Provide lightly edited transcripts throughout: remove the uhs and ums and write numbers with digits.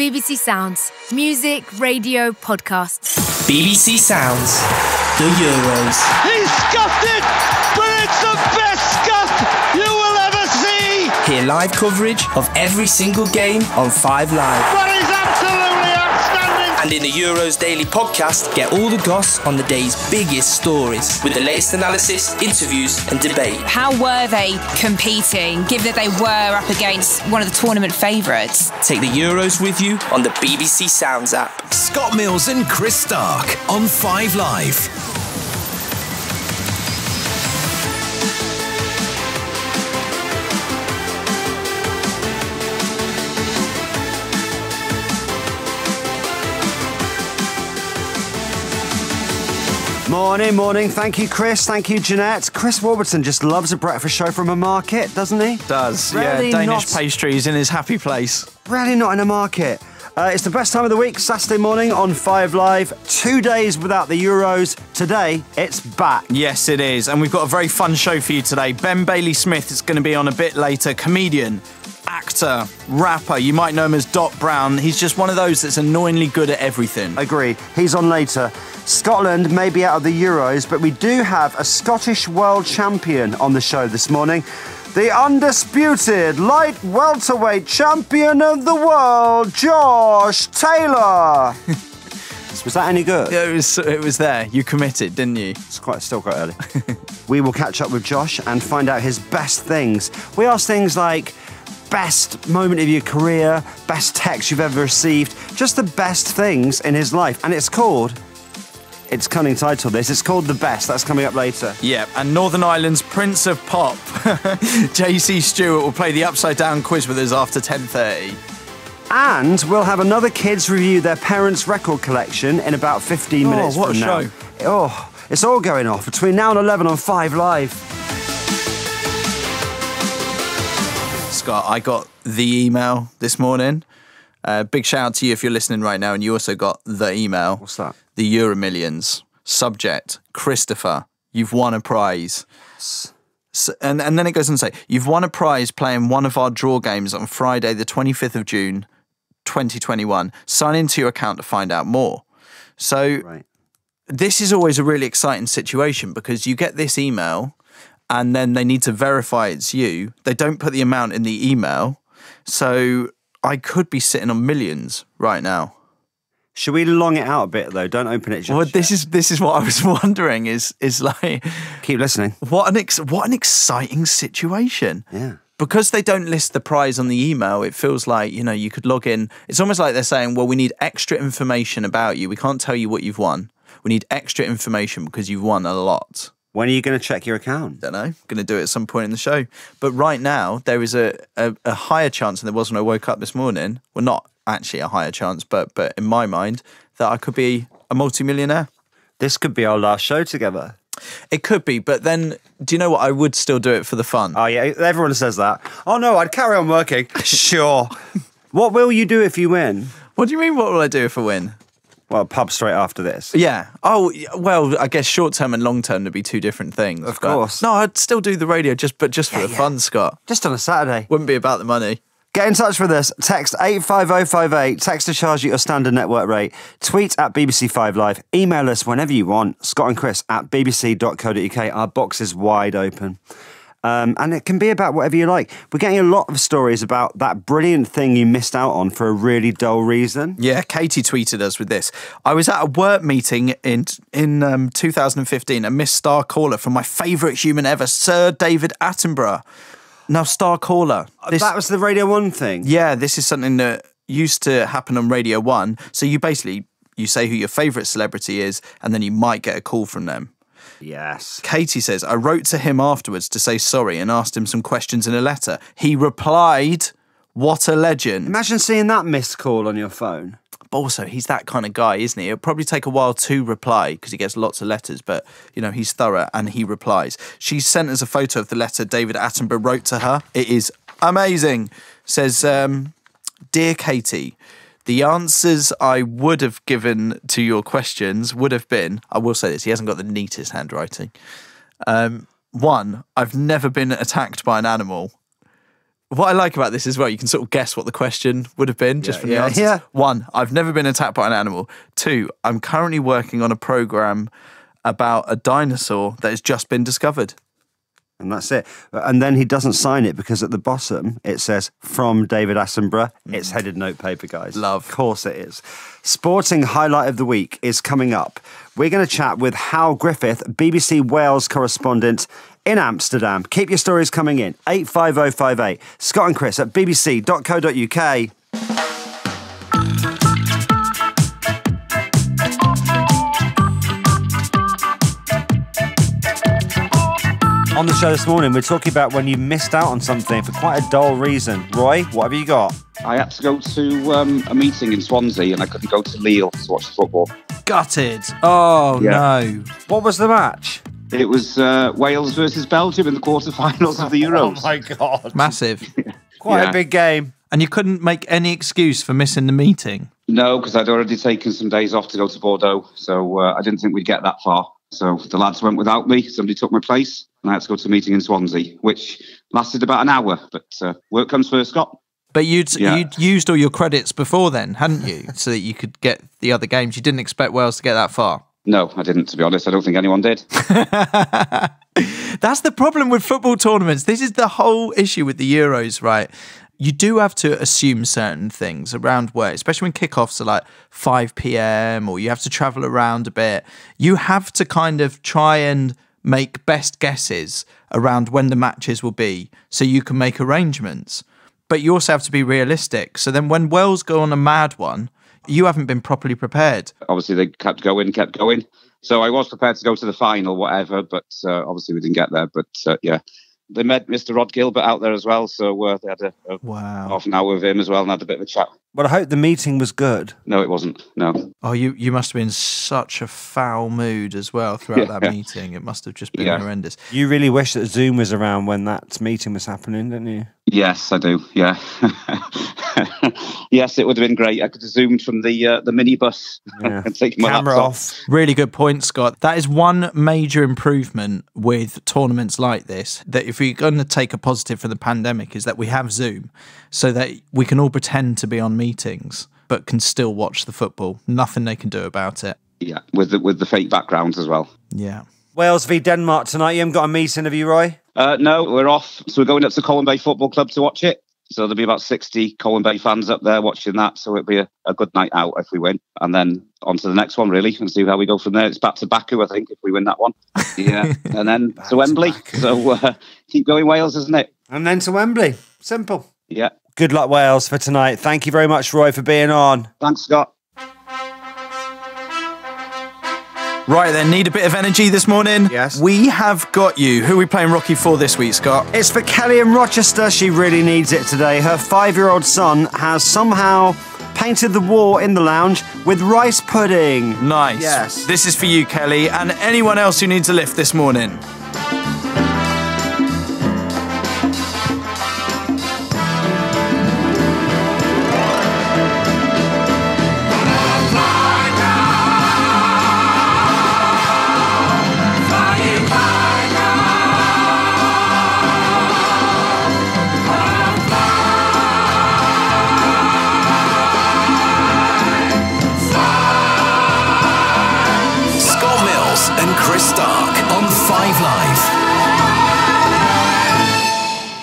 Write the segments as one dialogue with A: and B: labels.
A: BBC Sounds. Music, radio, podcasts.
B: BBC Sounds. The Euros.
C: He scuffed it, but it's the best scuff you will ever see.
B: Hear live coverage of every single game on 5 Live.
C: That is absolutely outstanding.
B: And in the Euros Daily Podcast, get all the goss on the day's biggest stories with the latest analysis, interviews and debate.
D: How were they competing, given that they were up against one of the tournament favourites?
B: Take the Euros with you on the BBC Sounds app.
E: Scott Mills and Chris Stark on 5 Live.
F: Morning. Thank you, Chris. Thank you, Jeanette. Chris Warburton just loves a breakfast show from a market, doesn't he?
G: Does,
F: Really
G: yeah. Danish
F: not-
G: pastries in his happy place.
F: Really not in a market. It's the best time of the week, Saturday morning on 5 Live. 2 days without the Euros. Today, it's back.
G: Yes, it is. And we've got a very fun show for you today. Ben Bailey-Smith is going to be on a bit later. Comedian, actor, rapper. You might know him as Doc Brown. He's just one of those that's annoyingly good at everything.
F: Agree. He's on later. Scotland may be out of the Euros, but we do have a Scottish world champion on the show this morning. The undisputed light welterweight champion of the world, Josh Taylor. Was that any good?
G: Yeah, it was there. You committed, didn't you?
F: It's still quite early. We will catch up with Josh and find out his best things. We ask things like best moment of your career, best text you've ever received, just the best things in his life. And it's cunning title this, it's called The Best. That's coming up later.
G: Yeah, and Northern Ireland's Prince of Pop, JC Stewart, will play the Upside Down quiz with us after 10:30.
F: And we'll have another kids review their parents' record collection in about 15 minutes
G: what
F: from
G: a
F: now.
G: show.
F: Oh, it's all going off between now and 11 on 5 Live.
G: Scott, I got the email this morning. Big shout out to you if you're listening right now, and you also got the email.
F: What's that?
G: The Euro Millions. Subject, Christopher, you've won a prize. And then it goes on to say, you've won a prize playing one of our draw games on Friday, the 25th of June, 2021. Sign into your account to find out more. So This is always a really exciting situation because you get this email and then they need to verify it's you. They don't put the amount in the email. So I could be sitting on millions right now.
F: Should we long it out a bit though? Don't open it just
G: Well,
F: yet.
G: this is what I was wondering. Is like,
F: keep listening.
G: What an exciting situation.
F: Yeah.
G: Because they don't list the prize on the email, it feels like, you could log in. It's almost like they're saying, well, we need extra information about you. We can't tell you what you've won. We need extra information because you've won a lot.
F: When are you going to check your account?
G: Don't know. Going to do it at some point in the show. But right now, there is a higher chance than there was when I woke up this morning. Well, not actually a higher chance, but in my mind, that I could be a multimillionaire.
F: This could be our last show together.
G: It could be, but then, do you know what? I would still do it for the fun.
F: Oh, yeah, everyone says that. Oh, no, I'd carry on working. Sure. What will you do if you win?
G: What do you mean, what will I do if I win?
F: Well, pub straight after this.
G: Yeah. Oh, well, I guess short term and long term would be two different things.
F: Of course.
G: No, I'd still do the radio just for the fun, Scott.
F: Just on a Saturday.
G: Wouldn't be about the money.
F: Get in touch with us. Text 85058. Text to charge at your standard network rate. Tweet at BBC5Live. Email us whenever you want. Scott and Chris at bbc.co.uk. Our box is wide open. And it can be about whatever you like. We're getting a lot of stories about that brilliant thing you missed out on for a really dull reason.
G: Yeah, Katie tweeted us with this. I was at a work meeting in 2015 and missed Star Caller from my favourite human ever, Sir David Attenborough. Now, Star Caller.
F: That was the Radio 1 thing?
G: Yeah, this is something that used to happen on Radio 1. So you say who your favourite celebrity is and then you might get a call from them.
F: Yes.
G: Katie says, I wrote to him afterwards to say sorry and asked him some questions in a letter. He replied, what a legend.
F: Imagine seeing that missed call on your phone.
G: But also, he's that kind of guy, isn't he? It'll probably take a while to reply because he gets lots of letters, but, he's thorough and he replies. She sent us a photo of the letter David Attenborough wrote to her. It is amazing. Says, Dear Katie, the answers I would have given to your questions would have been, I will say this, he hasn't got the neatest handwriting. 1, I've never been attacked by an animal. What I like about this as well, you can sort of guess what the question would have been just from the answers.
F: Yeah.
G: 1, I've never been attacked by an animal. 2, I'm currently working on a programme about a dinosaur that has just been discovered.
F: And that's it. And then he doesn't sign it because at the bottom it says, from David Attenborough. It's headed notepaper, guys.
G: Love.
F: Of course it is. Sporting highlight of the week is coming up. We're going to chat with Hal Griffith, BBC Wales correspondent in Amsterdam. Keep your stories coming in. 85058. Scott and Chris at bbc.co.uk. On the show this morning, we're talking about when you missed out on something for quite a dull reason. Roy, what have you got?
H: I had to go to a meeting in Swansea and I couldn't go to Lille to watch the football.
G: Gutted. Oh,
H: Yeah.
G: no.
F: What was the match?
H: It was Wales versus Belgium in the quarterfinals of the Euros.
F: Oh my God.
G: Massive.
F: Quite
H: Yeah.
F: a big game.
G: And you couldn't make any excuse for missing the meeting?
H: No, because I'd already taken some days off to go to Bordeaux, so I didn't think we'd get that far. So the lads went without me. Somebody took my place, and I had to go to a meeting in Swansea, which lasted about an hour. But work comes first, Scott.
G: But you'd used all your credits before then, hadn't you? So that you could get the other games. You didn't expect Wales to get that far.
H: No, I didn't, to be honest. I don't think anyone did.
G: That's the problem with football tournaments. This is the whole issue with the Euros, right? You do have to assume certain things around where, especially when kickoffs are like 5 p.m. or you have to travel around a bit. You have to kind of try and make best guesses around when the matches will be so you can make arrangements. But you also have to be realistic. So then when Wales go on a mad one, you haven't been properly prepared.
H: Obviously, they kept going. So I was prepared to go to the final, whatever, but obviously we didn't get there. But yeah, they met Mr. Rod Gilbert out there as well. So they had a half an hour with him as well and had a bit of a chat.
F: Well, I hope the meeting was good.
H: No, it wasn't. No.
G: Oh, you must have been in such a foul mood as well throughout that meeting. It must have just been horrendous.
F: You really wish that Zoom was around when that meeting was happening, didn't you?
H: Yes, I do. Yeah. Yes, it would have been great. I could have zoomed from the minibus and taken my
F: Camera
H: laptop
F: off.
G: Really good point, Scott. That is one major improvement with tournaments like this, that if we're going to take a positive from the pandemic, is that we have Zoom so that we can all pretend to be on meetings but can still watch the football. Nothing they can do about it.
H: Yeah, with the fake backgrounds as well.
G: Yeah.
F: Wales v Denmark tonight. You haven't got a meeting, have you, Roy?
H: No, we're off. So we're going up to Colwyn Bay Football Club to watch it. So there'll be about 60 Colwyn Bay fans up there watching that. So it'll be a good night out if we win. And then on to the next one, really, and see how we go from there. It's back to Baku, I think, if we win that one. Yeah. And then to Wembley. So keep going, Wales, isn't it?
F: And then to Wembley. Simple.
H: Yeah.
F: Good luck, Wales, for tonight. Thank you very much, Roy, for being on.
H: Thanks, Scott.
G: Right then, need a bit of energy this morning?
F: Yes.
G: We have got you. Who are we playing Rocky for this week, Scott?
F: It's for Kelly in Rochester. She really needs it today. Her 5-year-old son has somehow painted the wall in the lounge with rice pudding.
G: Nice.
F: Yes.
G: This is for you, Kelly, and anyone else who needs a lift this morning.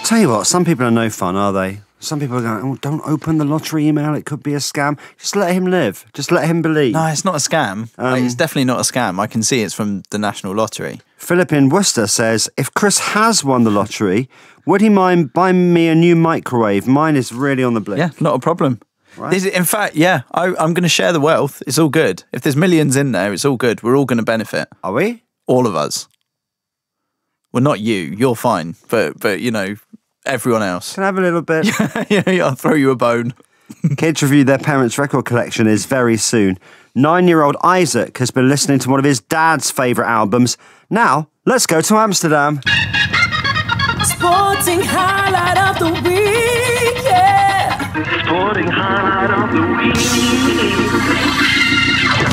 F: Tell you what, some people are no fun, are they? Some people are going, oh, don't open the lottery email, it could be a scam. Just let him live. Just let him believe.
G: No, it's not a scam. It's definitely not a scam. I can see it's from the National Lottery.
F: Philip in Worcester says, if Chris has won the lottery, would he mind buying me a new microwave? Mine is really on the blink.
G: Yeah, not a problem.
F: Right.
G: In fact, yeah, I'm going to share the wealth. It's all good. If there's millions in there, it's all good. We're all going to benefit.
F: Are we?
G: All of us. Well, not you. You're fine. But you know, everyone else.
F: Can I have a little bit?
G: Yeah, I'll throw you a bone.
F: Kids review their parents' record collection is very soon. 9-year-old Isaac has been listening to one of his dad's favourite albums. Now, let's go to Amsterdam.
I: Sporting highlight of the week, yeah. Sporting highlight of the week.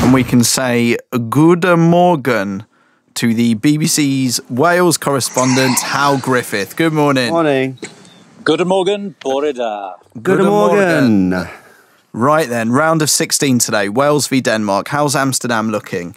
G: And we can say Goede Morgen to the BBC's Wales correspondent, Hal Griffith. Good morning.
F: Morning.
J: Goedemorgen, Boreda.
F: Good morning.
G: Right then, round of 16 today. Wales v Denmark. How's Amsterdam looking?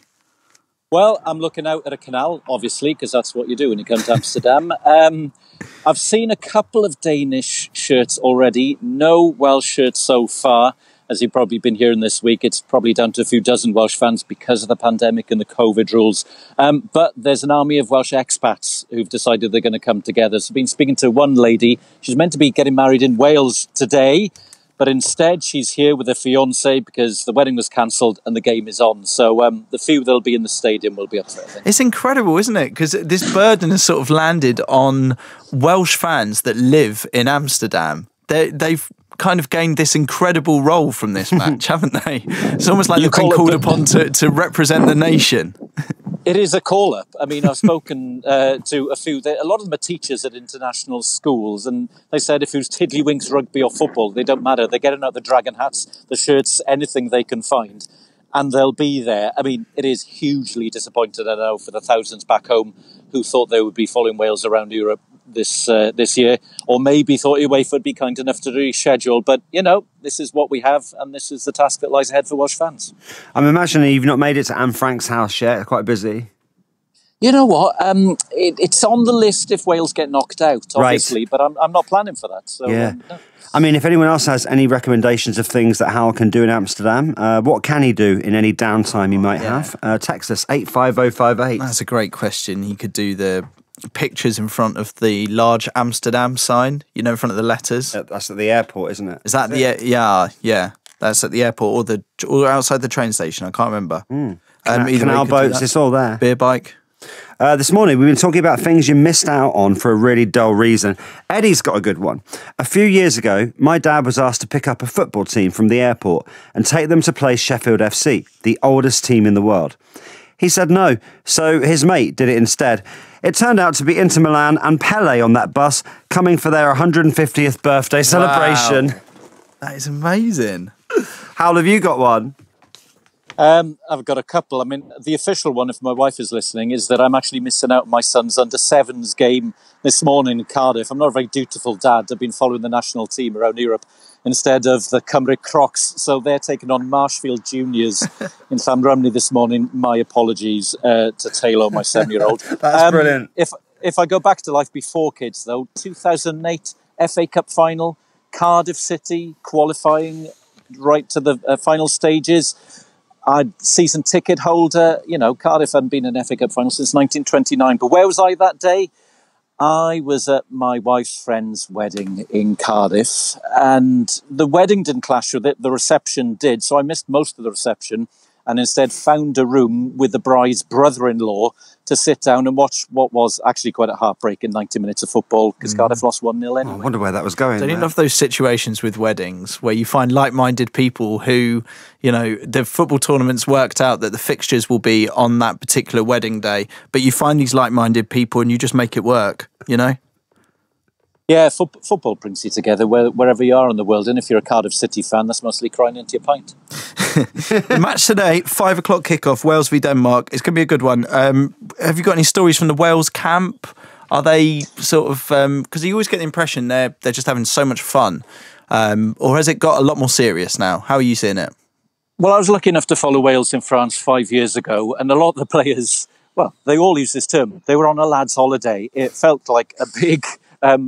J: Well, I'm looking out at a canal, obviously, because that's what you do when you come to Amsterdam. I've seen a couple of Danish shirts already. No Welsh shirts so far. As you've probably been hearing this week, it's probably down to a few dozen Welsh fans because of the pandemic and the COVID rules. But there's an army of Welsh expats who've decided they're going to come together. So I've been speaking to one lady. She's meant to be getting married in Wales today, but instead she's here with her fiancé because the wedding was cancelled and the game is on. So the few that'll be in the stadium will be up there, I think.
G: It's incredible, isn't it? Because this burden has sort of landed on Welsh fans that live in Amsterdam. They've kind of gained this incredible role from this match, haven't they? It's almost like they've been called upon to represent the nation.
J: It is a call-up. I mean, I've spoken to a lot of them are teachers at international schools, and they said if it was Tiddlywinks rugby or football, they don't matter. They're getting out the dragon hats, the shirts, anything they can find, and they'll be there. I mean, it is hugely disappointing, I know, for the thousands back home who thought they would be following Wales around Europe this year, or maybe thought UEFA would be kind enough to reschedule. But, you know, this is what we have, and this is the task that lies ahead for Welsh fans.
F: I'm imagining you've not made it to Anne Frank's house yet. Quite busy.
J: You know what? It's on the list if Wales get knocked out, obviously, right. But I'm not planning for that. So,
F: yeah.
J: No.
F: I mean, if anyone else has any recommendations of things that Hal can do in Amsterdam, what can he do in any downtime he might have? Text us 85058.
G: That's a great question. He could do the pictures in front of the large Amsterdam sign, you know, in front of the letters.
F: That's at the airport, isn't it?
G: Is that yeah? That's at the airport or outside the train station. I can't remember.
F: Canal boats, it's all there.
G: Beer bike.
F: This morning, we've been talking about things you missed out on for a really dull reason. Eddie's got a good one. A few years ago, my dad was asked to pick up a football team from the airport and take them to play Sheffield FC, the oldest team in the world. He said no, so his mate did it instead. It turned out to be Inter Milan and Pele on that bus, coming for their 150th birthday celebration.
G: Wow. That is amazing.
F: How have you got one?
J: I've got a couple. I mean, the official one, if my wife is listening, is that I'm actually missing out on my son's under-7s game this morning in Cardiff. I'm not a very dutiful dad. I've been following the national team around Europe instead of the Cymru Crocs. So they're taking on Marshfield Juniors in Llanrumney this morning. My apologies to Taylor, my 7-year-old.
F: That's brilliant.
J: If I go back to life before kids, though, 2008 FA Cup final, Cardiff City qualifying right to the final stages. I'm season ticket holder. You know, Cardiff hadn't been in an FA Cup final since 1929. But where was I that day? I was at my wife's friend's wedding in Cardiff, and the wedding didn't clash with it. The reception did, so I missed most of the reception and instead found a room with the bride's brother-in-law to sit down and watch what was actually quite a heartbreaking 90 minutes of football because Cardiff lost 1-0 anyway.
F: I wonder where that was going.
G: Don't you love those situations with weddings where you find like-minded people who, you know, the football tournament's worked out that the fixtures will be on that particular wedding day, but you find these like-minded people and you just make it work, you know?
J: Yeah, football brings you together wherever you are in the world. And if you're a Cardiff City fan, that's mostly crying into your pint.
G: The match today, 5 o'clock kickoff, Wales v Denmark. It's going to be a good one. Have you got any stories from the Wales camp? Are they sort of... because you always get the impression they're just having so much fun. Or has it got a lot more serious now? How are you seeing it?
J: Well, I was lucky enough to follow Wales in France 5 years ago. And a lot of the players, well, they all use this term. They were on a lad's holiday. It felt like a big...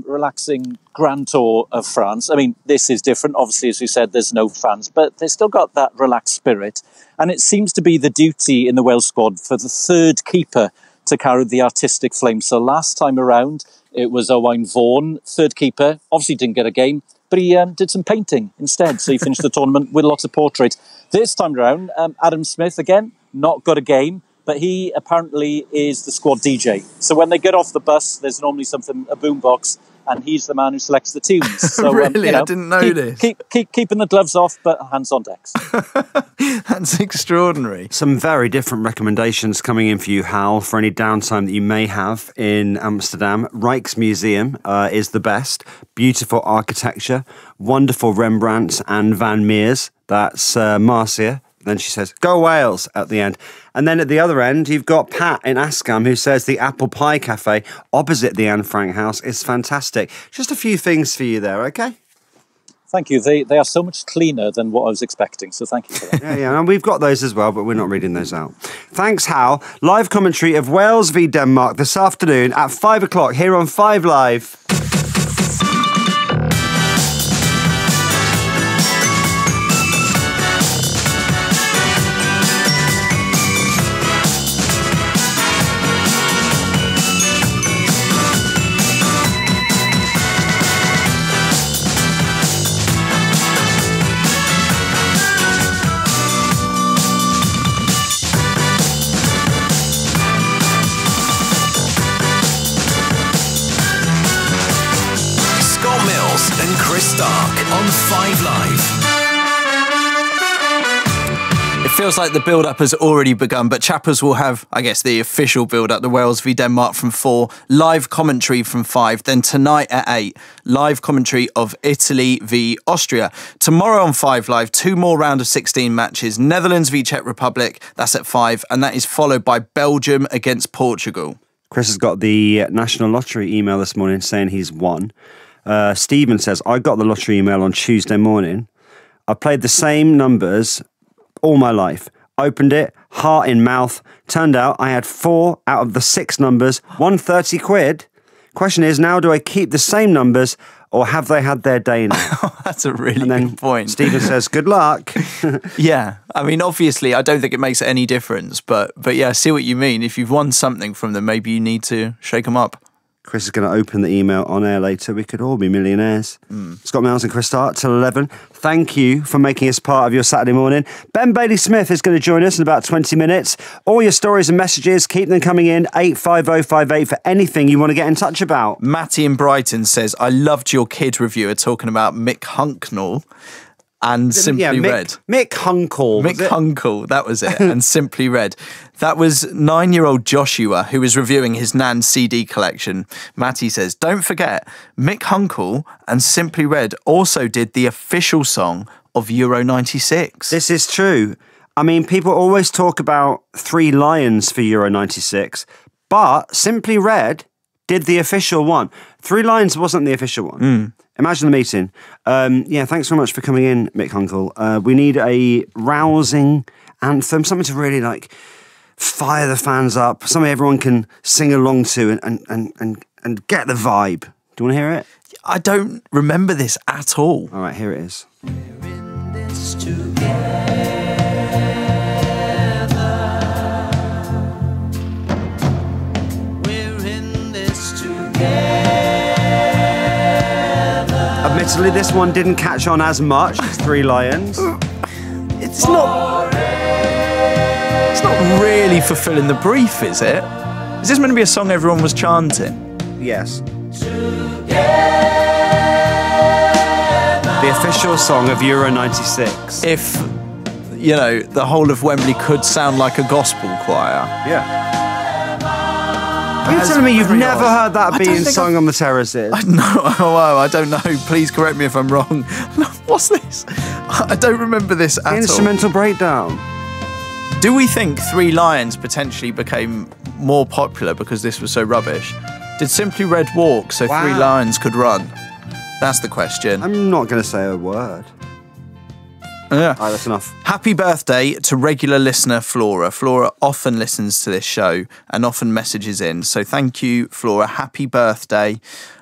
J: relaxing grand tour of France. I mean, this is different. Obviously, as we said, there's no fans, but they've still got that relaxed spirit. And it seems to be the duty in the Wales squad for the third keeper to carry the artistic flame. So last time around, it was Owain Vaughan, third keeper. Obviously didn't get a game, but he did some painting instead. So he finished the tournament with lots of portraits. This time around, Adam Smith, again, not got a game. But he apparently is the squad DJ. So when they get off the bus, there's normally a boombox, and he's the man who selects the tunes. So,
G: really? I didn't know this.
J: Keeping the gloves off, but hands on decks.
G: That's extraordinary.
F: Some very different recommendations coming in for you, Hal, for any downtime that you may have in Amsterdam. Rijksmuseum is the best. Beautiful architecture, wonderful Rembrandts and Van Meers. That's Marcia. Then she says, go Wales at the end. And then at the other end, you've got Pat in Ascam who says the Apple Pie Cafe opposite the Anne Frank house is fantastic. Just a few things for you there, okay?
J: Thank you. They are so much cleaner than what I was expecting, so thank you for that.
F: Yeah, and we've got those as well, but we're not reading those out. Thanks, Hal. Live commentary of Wales v Denmark this afternoon at 5 o'clock here on 5 Live.
E: Stark on 5 Live.
G: It feels like the build-up has already begun, but Chappers will have, I guess, the official build-up, the Wales v Denmark from 4, live commentary from 5, then tonight at 8, live commentary of Italy v Austria. Tomorrow on 5 Live, 2 more round of 16 matches, Netherlands v Czech Republic, that's at 5, and that is followed by Belgium against Portugal.
F: Chris has got the National Lottery email this morning saying he's won. Stephen says, I got the lottery email on Tuesday morning. I played the same numbers all my life. Opened it, heart in mouth. Turned out I had 4 out of the 6 numbers, won 30 quid. Question is, now do I keep the same numbers or have they had their day now?
G: That's a really good point.
F: Stephen says, good luck.
G: Yeah, I mean, obviously, I don't think it makes any difference, but yeah, I see what you mean. If you've won something from them, maybe you need to shake them up.
F: Chris is going to open the email on air later. We could all be millionaires. Scott Miles and Chris Stark till 11. Thank you for making us part of your Saturday morning. Ben Bailey-Smith is going to join us in about 20 minutes. All your stories and messages, keep them coming in. 85058 for anything you want to get in touch about.
G: Matty in Brighton says, I loved your kid reviewer talking about Mick Hunknall. And Simply Red.
F: Mick Hunkle.
G: Mick Hunkle, that was it. And Simply Red. That was 9-year-old Joshua, who was reviewing his Nan's CD collection. Matty says, don't forget, Mick Hunkle and Simply Red also did the official song of Euro 96.
F: This is true. I mean, people always talk about 3 Lions for Euro 96, but Simply Red did the official one. 3 Lions wasn't the official one. Imagine the meeting. Yeah, thanks so much for coming in, Mick Hunkle. We need a rousing anthem, something to really like fire the fans up, something everyone can sing along to and get the vibe. Do you want to hear it?
G: I don't remember this at all.
F: All right, here it is.
I: We're in this together. We're in this together.
F: Admittedly, this one didn't catch on as much as 3 Lions.
G: It's not really fulfilling the brief, is it? Is this meant to be a song everyone was chanting?
F: Yes. The official song of Euro 96.
G: If, you know, the whole of Wembley could sound like a gospel choir.
F: Yeah. Are you telling me you've never heard that being sung on the terraces?
G: No, I don't know. Please correct me if I'm wrong. What's this? I don't remember this at all.
F: Instrumental breakdown.
G: Do we think 3 Lions potentially became more popular because this was so rubbish? Did Simply Red walk so 3 Lions could run? That's the question.
F: I'm not going to say a word.
G: Yeah.
F: All right, that's enough.
G: Happy birthday to regular listener Flora. Flora often listens to this show and often messages in. So thank you, Flora. Happy birthday.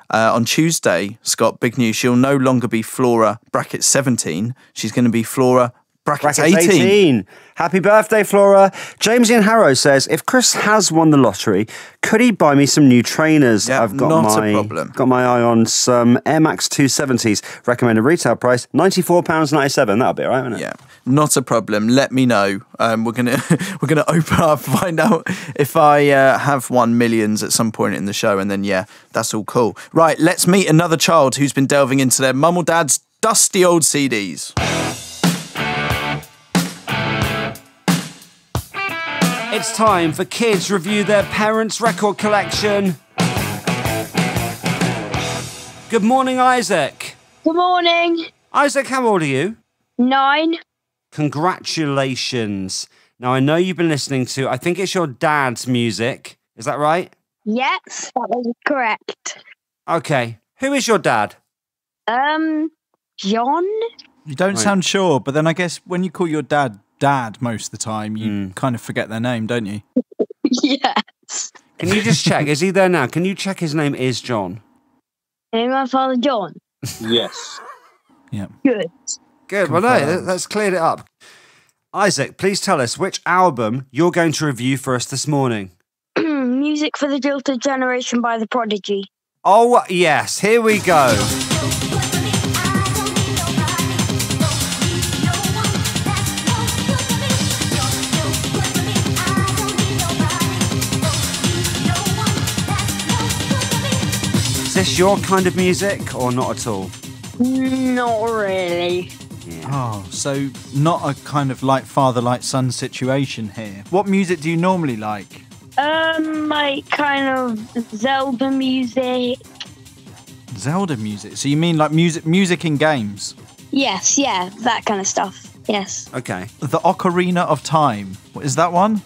G: On Tuesday, Scott, big news. She'll no longer be Flora bracket 17. She's going to be Flora bracket 18.
F: Happy birthday, Flora. James Ian Harrow says, if Chris has won the lottery, could he buy me some new trainers?
G: Yeah,
F: I've got
G: not a problem.
F: Got my eye on some Air Max 270s. Recommended retail price, £94.97. That'll be all right, won't it?
G: Yeah, not a problem. Let me know. We're gonna open up, find out if I have won millions at some point in the show, and then yeah, that's all cool. Right, let's meet another child who's been delving into their mum or dad's dusty old CDs.
F: It's time for kids review their parents' record collection. Good morning, Isaac.
K: Good morning.
F: Isaac, how old are you?
K: 9.
F: Congratulations. Now, I know you've been listening to, I think it's your dad's music. Is that right?
K: Yes, that was correct.
F: Okay. Who is your dad?
K: John?
G: You don't sound sure, but then I guess when you call your dad most of the time, you kind of forget their name, don't you?
K: Yes.
F: Can you just check? Is he there now? Can you check his name is John?
K: And my father, John?
H: Yes.
G: Yeah.
K: Good.
F: Good. Well, no, that's cleared it up. Isaac, please tell us which album you're going to review for us this morning.
K: Music for the Jilted Generation by The Prodigy.
F: Oh, yes. Here we go. Is this your kind of music or not at all?
K: Not really.
G: Oh, so not a kind of like father, like son situation here. What music do you normally like?
K: Like kind of Zelda music.
G: Zelda music? So you mean like music in games?
K: Yes, yeah, that kind of stuff. Yes.
F: Okay.
G: The Ocarina of Time. Is that one?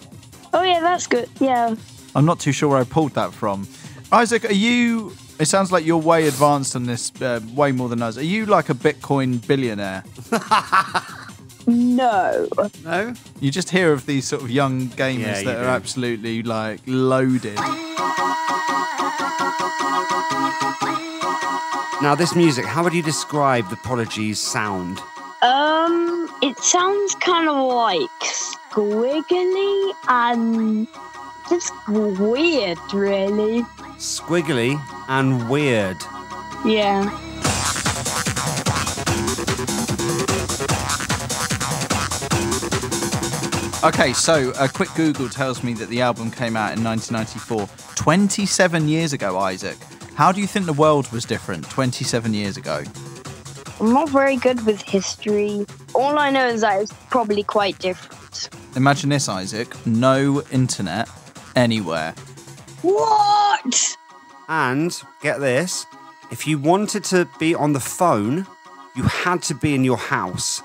K: Oh, yeah, that's good. Yeah.
G: I'm not too sure where I pulled that from. Isaac, it sounds like you're way advanced on this, way more than us. Are you like a Bitcoin billionaire?
K: No.
F: No?
G: You just hear of these sort of young gamers that are absolutely like loaded.
F: Now, this music, how would you describe the Prodigy's sound?
K: It sounds kind of like squiggly and just weird, really.
F: Squiggly and weird.
K: Yeah.
G: Okay, so a quick Google tells me that the album came out in 1994. 27 years ago, Isaac. How do you think the world was different 27 years ago?
K: I'm not very good with history. All I know is that it's probably quite different.
G: Imagine this, Isaac. No internet anywhere.
K: What?
F: And, get this, if you wanted to be on the phone, you had to be in your house.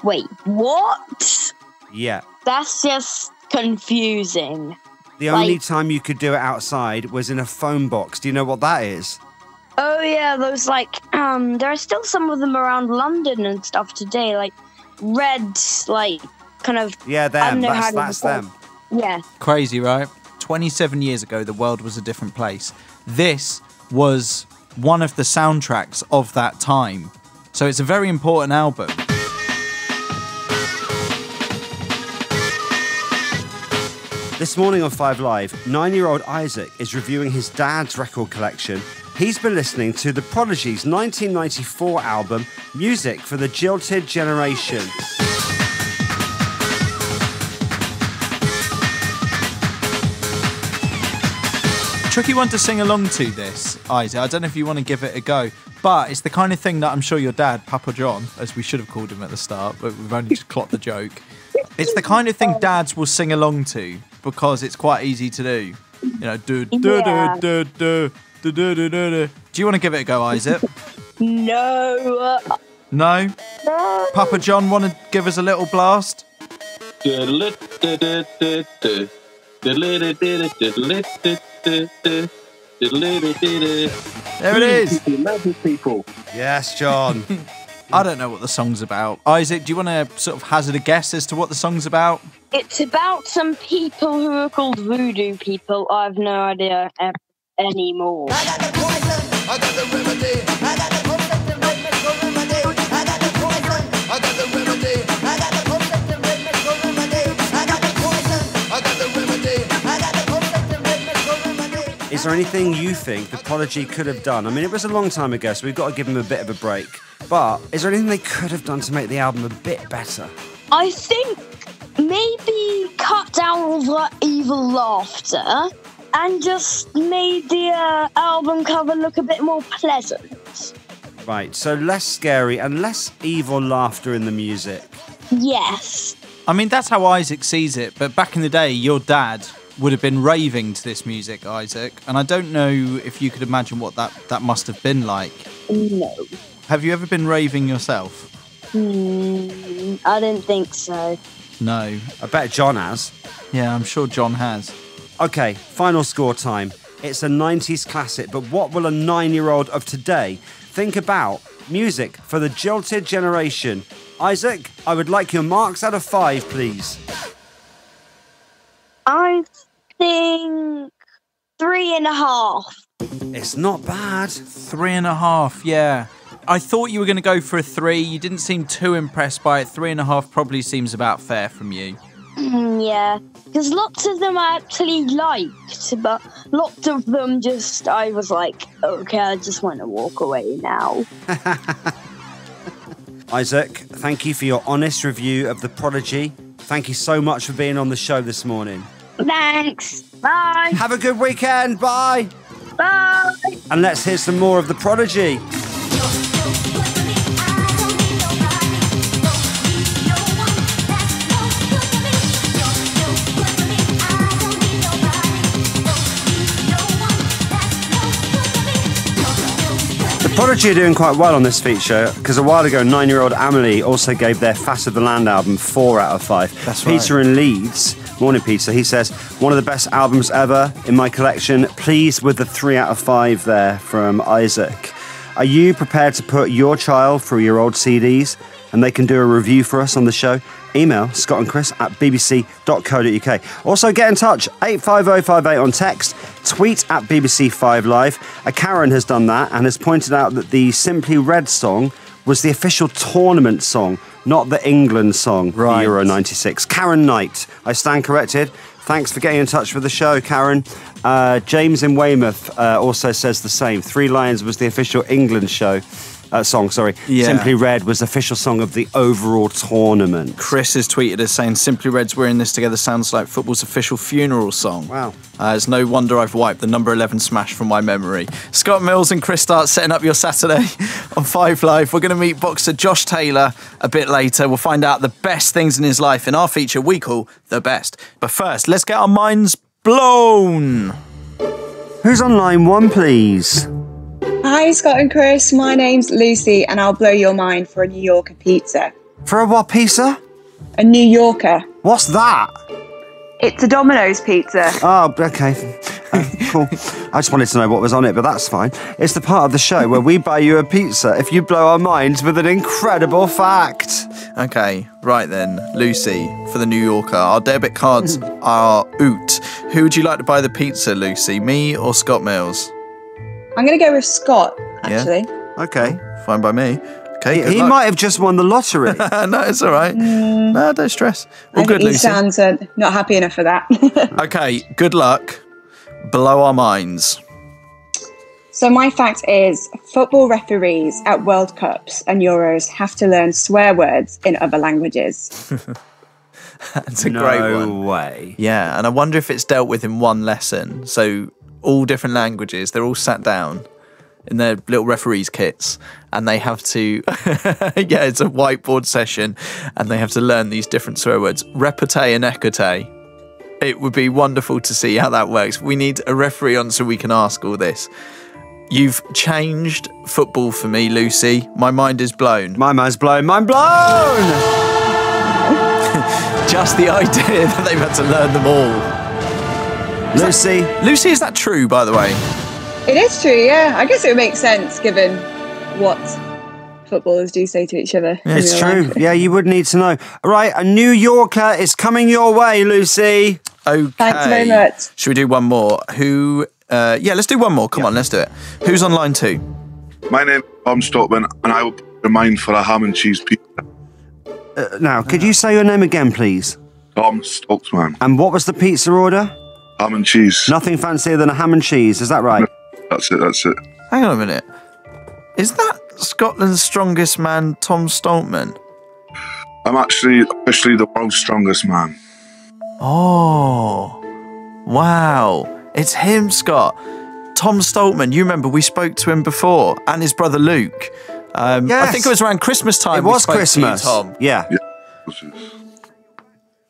K: Wait, what?
F: Yeah.
K: That's just confusing.
F: The only time you could do it outside was in a phone box. Do you know what that is?
K: Oh, yeah, those, there are still some of them around London and stuff today, red, kind of...
F: Yeah, them. That's them.
K: Yeah.
G: Crazy, right? 27 years ago, the world was a different place. This was one of the soundtracks of that time. So it's a very important album.
F: This morning on 5 Live, 9-year-old Isaac is reviewing his dad's record collection. He's been listening to The Prodigy's 1994 album, Music for the Jilted Generation.
G: Tricky one to sing along to this, Isaac. I don't know if you want to give it a go, but it's the kind of thing that I'm sure your dad, Papa John, as we should have called him at the start, but we've only just clocked the joke. It's the kind of thing dads will sing along to because it's quite easy to do. You know, do. Do you want to give it a go, Isaac?
K: No.
G: No? Papa John, want to give us a little blast? There it is.
H: Magic people.
F: Yes, John.
G: I don't know what the song's about. Isaac, do you want to sort of hazard a guess as to what the song's about?
K: It's about some people who are called voodoo people. I have no idea anymore.
I: I got the poison, I got the remedy, I got the concept and remedy, I got the poison, I got the remedy, I got the concept and remedy, I got the poison, I got the remedy, I got the concept and remedy.
F: Is there anything you think the Prodigy could have done? I mean, it was a long time ago, so we've got to give them a bit of a break. But is there anything they could have done to make the album a bit better?
K: I think maybe cut down all the evil laughter and just made the album cover look a bit more pleasant.
F: Right, so less scary and less evil laughter in the music.
K: Yes.
G: I mean, that's how Isaac sees it, but back in the day, your dad would have been raving to this music, Isaac, and I don't know if you could imagine what that must have been like.
K: No.
G: Have you ever been raving yourself?
K: I didn't think so.
G: No.
F: I bet John has.
G: Yeah, I'm sure John has.
F: Okay, final score time. It's a 90s classic, but what will a 9-year-old of today think about music for the jilted generation? Isaac, I would like your marks out of 5, please.
K: I think 3.5.
F: It's not bad.
G: 3.5, yeah. I thought you were going to go for a 3. You didn't seem too impressed by it. 3.5 probably seems about fair from you.
K: Yeah, because lots of them I actually liked, but lots of them just, I was like, okay, I just want to walk away now.
F: Isaac, thank you for your honest review of The Prodigy. Thank you so much for being on the show this morning.
K: Thanks. Bye.
F: Have a good weekend. Bye.
K: Bye.
F: And let's hear some more of The Prodigy. Prodigy are doing quite well on this feature because a while ago, 9-year-old Amelie also gave their Fast of the Land album 4 out of 5.
G: That's
F: Peter
G: right.
F: in Leeds, morning Peter, he says, one of the best albums ever in my collection. Pleased with the 3 out of 5 there from Isaac. Are you prepared to put your child through your old CDs and they can do a review for us on the show? Email scottandchris@bbc.co.uk. Also get in touch, 85058 on text, tweet at BBC5Live. Karen has done that and has pointed out that the Simply Red song was the official tournament song, not the England song for Euro 96. Karen Knight, I stand corrected. Thanks for getting in touch with the show, Karen. James in Weymouth also says the same. Three Lions was the official England song.
G: Yeah.
F: Simply Red was the official song of the overall tournament.
G: Chris has tweeted us saying, Simply Red's We're in This Together sounds like football's official funeral song.
F: Wow.
G: It's no wonder I've wiped the number 11 smash from my memory. Scott Mills and Chris Stark setting up your Saturday on 5 Live. We're going to meet boxer Josh Taylor a bit later. We'll find out the best things in his life in our feature we call The Best. But first, let's get our minds blown.
F: Who's on line 1, please?
L: Hi, Scott and Chris. My name's Lucy, and I'll blow your mind for a New Yorker pizza.
F: For a what pizza?
L: A New Yorker.
F: What's that?
L: It's a Domino's pizza.
F: Oh, okay. Cool. I just wanted to know what was on it, but that's fine. It's the part of the show where we buy you a pizza if you blow our minds with an incredible fact.
G: Okay, right then, Lucy, for the New Yorker. Our debit cards are oot. Who would you like to buy the pizza, Lucy? Me or Scott Mills?
L: I'm going to go with Scott, actually.
G: Yeah?
F: Okay.
G: Fine by me. Okay,
F: He might have just won the lottery.
G: No, it's all right. No, don't stress. All
L: I
G: good,
L: think he
G: Lucy.
L: sounds not happy enough for that.
G: Okay, good luck. Blow our minds.
L: So my fact is, football referees at World Cups and Euros have to learn swear words in other languages.
G: That's a great one.
F: No way.
G: Yeah, and I wonder if it's dealt with in one lesson. So all different languages, they're all sat down in their little referees kits and they have to, yeah, it's a whiteboard session and they have to learn these different swear words. Repartee and écoutez. It would be wonderful to see how that works. We need a referee on so we can ask all this. You've changed football for me, Lucy. My mind is blown.
F: My mind's blown. Mind blown!
G: Just the idea that they've had to learn them all. Lucy, is that true, by the way?
L: It is true, yeah. I guess it would make sense given what footballers do say to each other.
F: It's true. Yeah, you would need to know. All right, a New Yorker is coming your way, Lucy.
G: Okay.
L: Thanks very much.
G: Should we do one more? Yeah, let's do one more. Come on, let's do it. Who's on line 2?
M: My name is Tom Stoltman, and I will put your mind for a ham and cheese pizza.
F: Now, could you say your name again, please?
M: Tom Stoltzman.
F: And what was the pizza order?
M: Ham and cheese.
F: Nothing fancier than a ham and cheese, is that right?
M: That's it.
G: Hang on a minute. Is that Scotland's strongest man, Tom Stoltman?
M: I'm actually officially the world's strongest man.
G: Oh, wow. It's him, Scott. Tom Stoltman. You remember we spoke to him before, and his brother Luke.
F: Yes.
G: I think it was around Christmas time.
F: It was
G: we spoke
F: Christmas.
G: to you, Tom.
F: Yeah.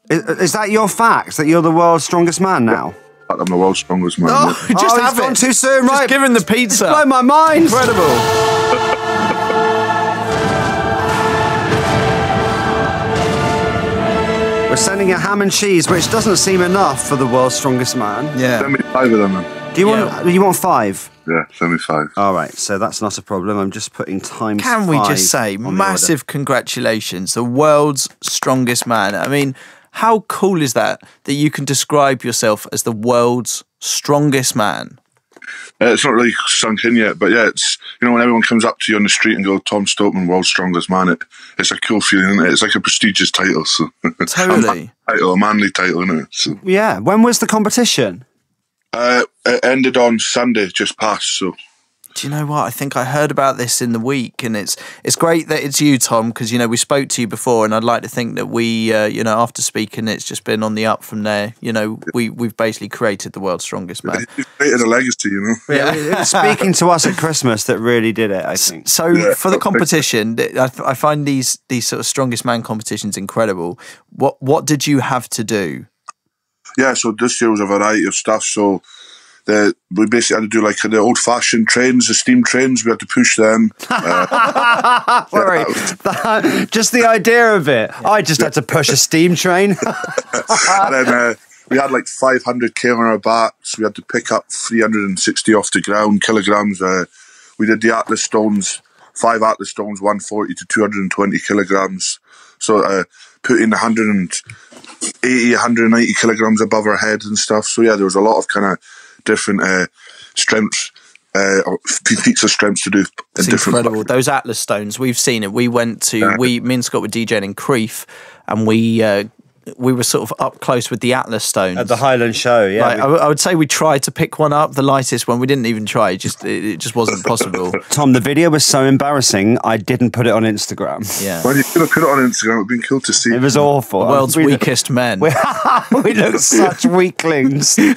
F: Is that your fact, that you're the world's strongest man now?
M: I'm the world's strongest man.
G: Oh, just have
F: he's gone
G: it.
F: too soon, right?
G: Just give him the pizza.
F: It's blown my mind.
G: Incredible.
F: We're sending a ham and cheese, which doesn't seem enough for the world's strongest man.
G: Yeah.
M: Send me 5 of them, man.
F: Do you want 5?
M: Yeah, send me 5.
F: All right, so that's not a problem. I'm just putting times.
G: Can we
F: 5
G: just say
F: on the
G: massive congratulations, the world's strongest man? I mean, how cool is that you can describe yourself as the world's strongest man?
M: It's not really sunk in yet, but yeah, it's, you know, when everyone comes up to you on the street and go, Tom Stopeman, world's strongest man, it's a cool feeling, isn't it? It's like a prestigious title. So.
G: Totally.
M: A manly title, isn't it? So.
F: Yeah. When was the competition?
M: It ended on Sunday, just past, so.
G: Do you know what? I think I heard about this in the week, and it's great that it's you, Tom, because, you know, we spoke to you before, and I'd like to think that we, you know, after speaking, it's just been on the up from there. You know, we've basically created the world's strongest man.
M: You've created a legacy, you know.
F: Yeah, it was speaking to us at Christmas that really did it, I think.
G: So for the competition, I find these sort of strongest man competitions incredible. What did you have to do?
M: Yeah, so this year was a variety of stuff. So we basically had to do like the old-fashioned trains, the steam trains. We had to push them.
F: Just the idea of it. I just had to push a steam train.
M: And then we had like 500 kg on our backs. We had to pick up 360 off the ground kilograms. We did the Atlas stones, 5 Atlas stones, 140 to 220 kilograms. So putting 180, 190 kilograms above our heads and stuff. So yeah, there was a lot of kind of different strengths, feats of strengths to do.
G: It's incredible. Those Atlas stones, we've seen it. We went to, me and Scott were DJing in Crieff, and we were sort of up close with the Atlas stones
F: at the Highland show. Yeah,
G: like, I would say we tried to pick one up, the lightest one. We didn't even try. It just wasn't possible.
F: Tom, the video was so embarrassing, I didn't put it on Instagram.
G: Yeah,
M: well, you could have put it on Instagram. It'd been cool to see.
F: It was awful.
G: The world's weakest men.
F: We look such weaklings.
G: We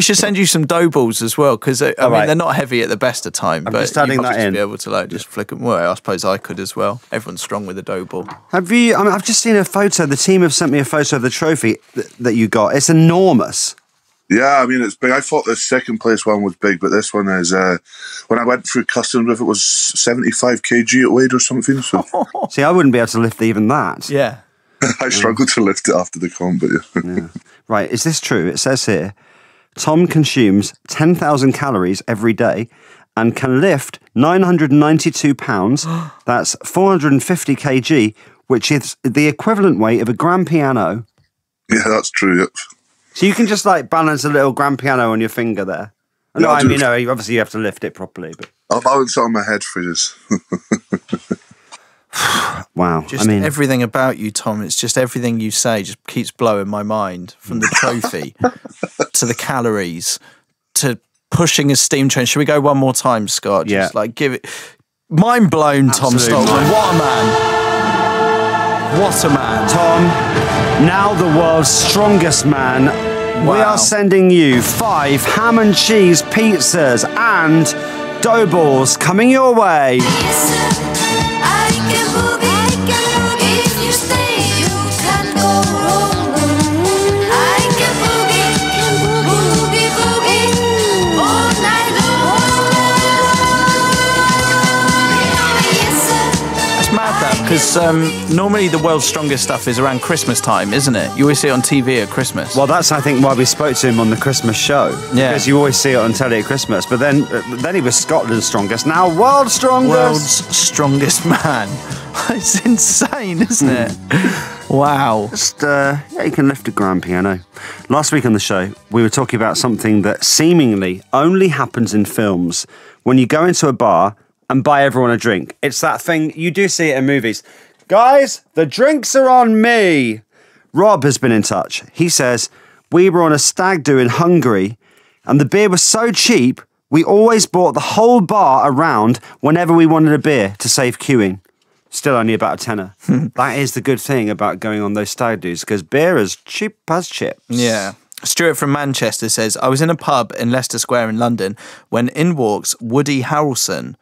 G: should send you some dough balls as well, because I mean they're not heavy at the best of time.
F: I'm
G: but
F: just adding that in.
G: Be able to like just flick them. Well, I suppose I could as well. Everyone's strong with a dough ball.
F: Have you? I mean, I've just seen a photo. The team have sent me a photo of the trophy that you got. It's enormous.
M: Yeah, I mean, it's big. I thought the second place one was big, but this one is, when I went through customs with it, was 75 kg it weighed or something. So.
F: See, I wouldn't be able to lift even that.
G: Yeah.
M: I struggled to lift it after the comp, but yeah.
F: Right, is this true? It says here, Tom consumes 10,000 calories every day and can lift 992 pounds, that's 450 kg, which is the equivalent weight of a grand piano.
M: Yeah, that's true, yep.
F: So you can just like balance a little grand piano on your finger there.
M: Yeah,
F: no, I mean, no, obviously you have to lift it properly. But
M: I'll balance it on my head for this.
F: Wow.
G: Just everything about you, Tom, it's just everything you say just keeps blowing my mind, from the trophy to the calories to pushing a steam train. Should we go one more time, Scott? Just like give it. Mind blown, Tom Stopeman. What a man. What a man.
F: Tom, now the world's strongest man.
G: Wow.
F: We are sending you 5 ham and cheese pizzas and dough balls coming your way.
G: Because normally the world's strongest stuff is around Christmas time, isn't it? You always see it on TV at Christmas.
F: Well, that's, I think, why we spoke to him on the Christmas show. Yeah. Because you always see it on telly at Christmas. But then he was Scotland's strongest, now world's strongest.
G: World's strongest man. It's insane, isn't it? Wow.
F: Just, yeah, you can lift a grand piano. Last week on the show, we were talking about something that seemingly only happens in films. When you go into a bar and buy everyone a drink. It's that thing, you do see it in movies. Guys, the drinks are on me. Rob has been in touch. He says, we were on a stag do in Hungary and the beer was so cheap, we always bought the whole bar around whenever we wanted a beer to save queuing. Still only about a tenner. That is the good thing about going on those stag do's, because beer is cheap as chips.
G: Yeah. Stuart from Manchester says, I was in a pub in Leicester Square in London when in walks Woody Harrelson.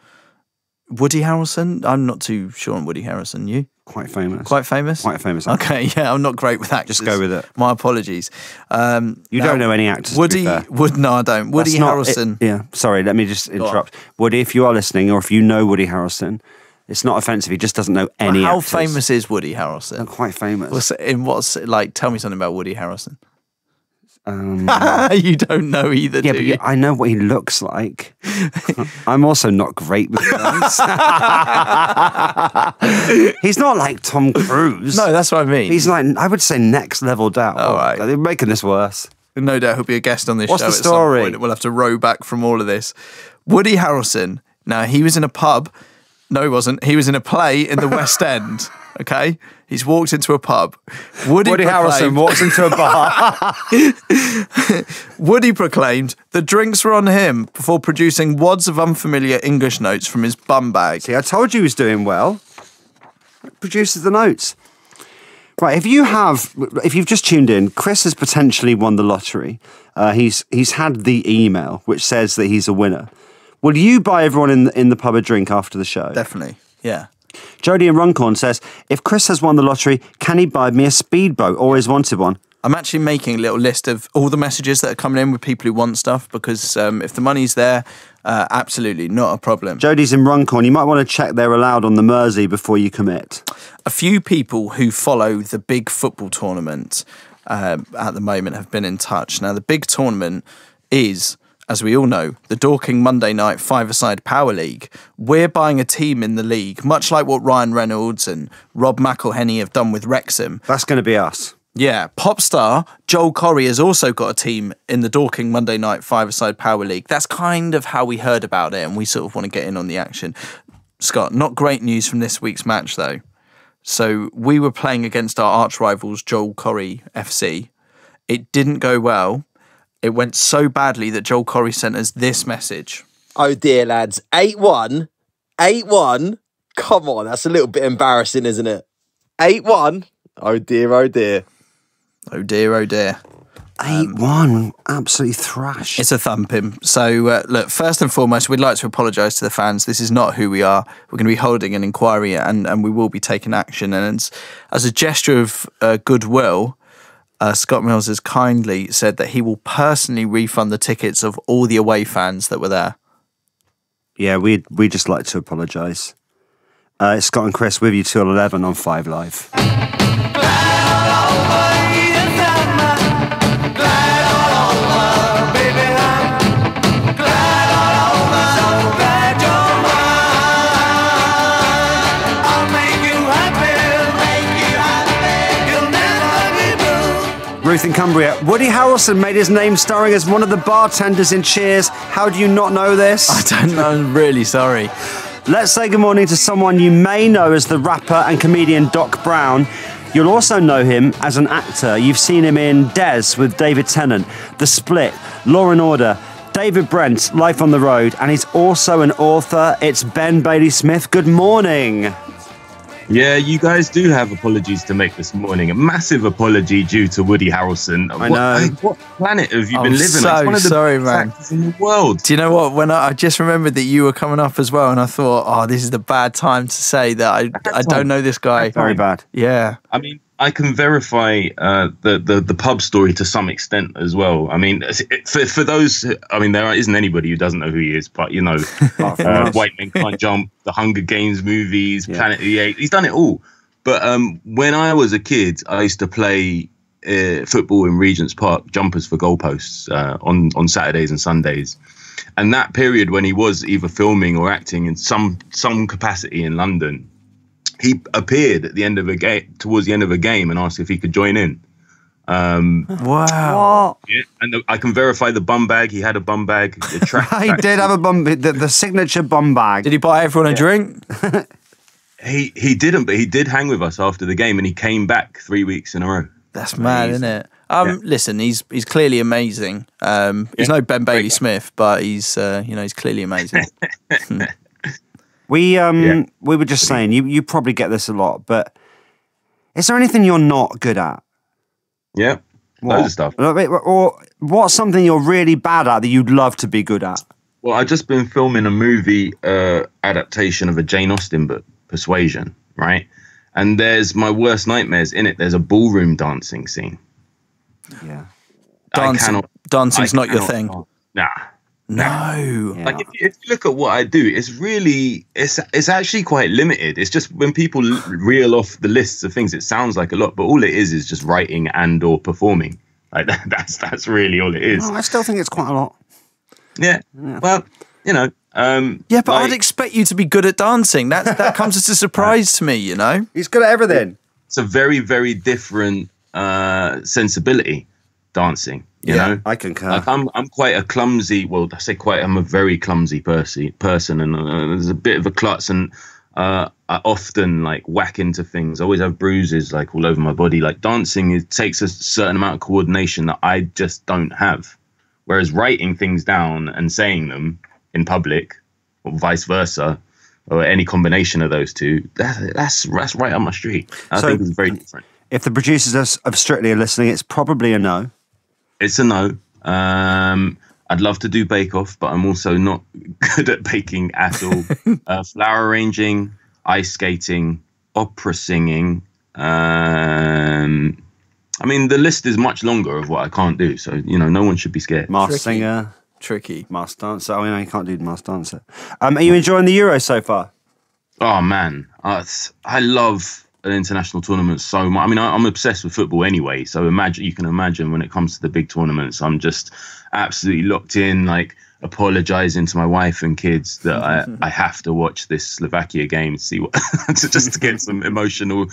G: Woody Harrelson? I'm not too sure on Woody Harrelson. You?
F: Quite famous.
G: Quite famous?
F: Quite famous.
G: Okay, yeah, I'm not great with actors.
F: Just go with it.
G: My apologies.
F: You don't know any actors,
G: Woody,
F: to be fair.
G: No, I don't. Woody Harrelson.
F: Yeah, sorry, let me just interrupt. Woody, if you are listening, or if you know Woody Harrelson, It's not offensive. He just doesn't know any
G: How
F: actors.
G: famous is Woody Harrelson?
F: Not quite famous.
G: Tell me something about Woody Harrelson.
F: Um,
G: You don't know either,
F: yeah,
G: do
F: but
G: you?
F: I know what he looks like. I'm also not great with names. He's not like Tom Cruise.
G: No, that's what I mean.
F: He's like, I would say next level down.
G: All right.
F: They're making this worse.
G: No doubt he'll be a guest on this
F: What's
G: show
F: the
G: at some
F: story?
G: point. We'll have to row back from all of this. Woody Harrelson. Now, he was in a pub. No, he wasn't. He was in a play in the West End. Okay? He's walked into a pub. Woody
F: Harrelson walks into a bar.
G: Woody proclaimed the drinks were on him before producing wads of unfamiliar English notes from his bum bag.
F: See, I told you he was doing well. Produces the notes. Right, if you've just tuned in, Chris has potentially won the lottery. He's had the email which says that he's a winner. Will you buy everyone in the pub a drink after the show?
G: Definitely, yeah.
F: Jodie in Runcorn says, if Chris has won the lottery, can he buy me a speedboat? Always wanted one.
G: I'm actually making a little list of all the messages that are coming in with people who want stuff because if the money's there, absolutely, not a problem.
F: Jodie's in Runcorn. You might want to check they're allowed on the Mersey before you commit.
G: A few people who follow the big football tournament at the moment have been in touch. Now, the big tournament is, as we all know, the Dorking Monday Night Five-a-Side Power League. We're buying a team in the league, much like what Ryan Reynolds and Rob McElhenney have done with Wrexham.
F: That's going to be us.
G: Yeah, pop star Joel Corey has also got a team in the Dorking Monday Night Five-a-Side Power League. That's kind of how we heard about it, and we sort of want to get in on the action. Scott, not great news from this week's match, though. So we were playing against our arch rivals, Joel Corey FC. It didn't go well. It went so badly that Joel Corey sent us this message.
N: Oh dear, lads. 8-1. 8-1. Come on, that's a little bit embarrassing, isn't it? 8-1. Oh dear, oh dear.
G: Oh dear, oh dear.
F: 8-1. Absolutely thrash.
G: It's a thumping. So, look, first and foremost, we'd like to apologise to the fans. This is not who we are. We're going to be holding an inquiry and we will be taking action. And as a gesture of goodwill, Scott Mills has kindly said that he will personally refund the tickets of all the away fans that were there.
F: Yeah, we'd just like to apologise. It's Scott and Chris with you till 11 on 5 Live. Ruth in Cumbria. Woody Harrelson made his name starring as one of the bartenders in Cheers. How do you not know this?
G: I don't know. I'm really sorry.
F: Let's say good morning to someone you may know as the rapper and comedian Doc Brown. You'll also know him as an actor. You've seen him in Des with David Tennant, The Split, Law and Order, David Brent, Life on the Road, and he's also an author. It's Ben Bailey Smith. Good morning.
O: Yeah, you guys do have apologies to make this morning. A massive apology due to Woody Harrelson.
F: I know.
O: What planet have you been living
G: so
O: on? It's one of the
G: sorry,
O: best
G: man.
O: actors in the world.
G: Do you know what? When I just remembered that you were coming up as well, and I thought, oh, this is the bad time to say that I don't know this guy.
F: Very bad.
G: Yeah.
O: I mean, I can verify the pub story to some extent as well. I mean, for those, I mean, there isn't anybody who doesn't know who he is, but you know, White Men Can't Jump, the Hunger Games movies, Planet of the Apes, he's done it all. But when I was a kid, I used to play football in Regent's Park, jumpers for goalposts on Saturdays and Sundays. And that period when he was either filming or acting in some capacity in London, he appeared at the end of a game, towards the end of a game, and asked if he could join in.
G: Wow!
O: Yeah, and I can verify the bum bag. He had a bum bag.
F: He did have a bum, the signature bum bag.
G: Did he buy everyone a drink?
O: He didn't, but he did hang with us after the game, and he came back 3 weeks in a row.
G: That's mad, isn't it? Listen, he's clearly amazing. He's no Ben Bailey Smith, but he's he's clearly amazing.
F: We were just saying, you probably get this a lot, but is there anything you're not good at?
O: Yeah, loads of stuff.
F: Or what's something you're really bad at that you'd love to be good at?
O: Well, I've just been filming a movie adaptation of a Jane Austen book, Persuasion, right? And there's my worst nightmares in it. There's a ballroom dancing scene.
F: Yeah.
G: Dancing's not your thing.
O: Nah.
G: No.
O: Like if you look at what I do, it's actually quite limited. It's just when people reel off the lists of things, it sounds like a lot, but all it is just writing and or performing. Like that's really all it is.
F: Oh, I still think it's quite a lot.
O: Yeah. Well, you know.
G: Yeah, but I'd expect you to be good at dancing. That comes as a surprise to me, you know?
F: He's good at everything.
O: It's a very, very different sensibility, dancing. You know?
F: I concur.
O: Like I'm quite a clumsy, well, I say quite, I'm a very clumsy person and there's a bit of a klutz, and I often like whack into things. I always have bruises like all over my body. Like dancing, it takes a certain amount of coordination that I just don't have. Whereas writing things down and saying them in public, or vice versa, or any combination of those two, that's right up my street. I think it's very different.
F: If the producers of Strictly are listening, it's probably a no.
O: It's a no. I'd love to do Bake Off, but I'm also not good at baking at all. Flower arranging, ice skating, opera singing. I mean, the list is much longer of what I can't do. So, you know, no one should be scared.
F: Masked singer.
G: Tricky.
F: Masked dancer. I mean, you can't do the masked dancer. Are you enjoying the Euros so far?
O: Oh, man. I love an international tournament so much. I mean, I'm obsessed with football anyway. So you can imagine when it comes to the big tournaments, I'm just absolutely locked in, like apologizing to my wife and kids that I have to watch this Slovakia game to see what, just to get some emotional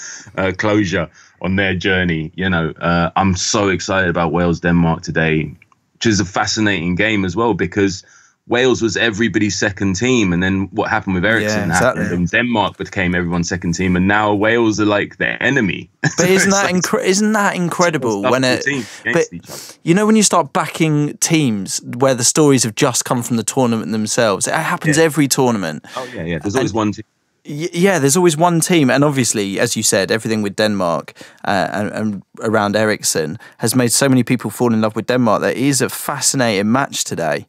O: closure on their journey. You know, I'm so excited about Wales-Denmark today, which is a fascinating game as well, because Wales was everybody's second team, and then what happened with Eriksen happened, and Denmark became everyone's second team, and now Wales are like their enemy.
G: But isn't that incredible when you know, when you start backing teams where the stories have just come from the tournament themselves? It happens every tournament.
O: Oh yeah. There's always one team.
G: Yeah, there's always one team, and obviously, as you said, everything with Denmark and around Eriksen has made so many people fall in love with Denmark. That is a fascinating match today.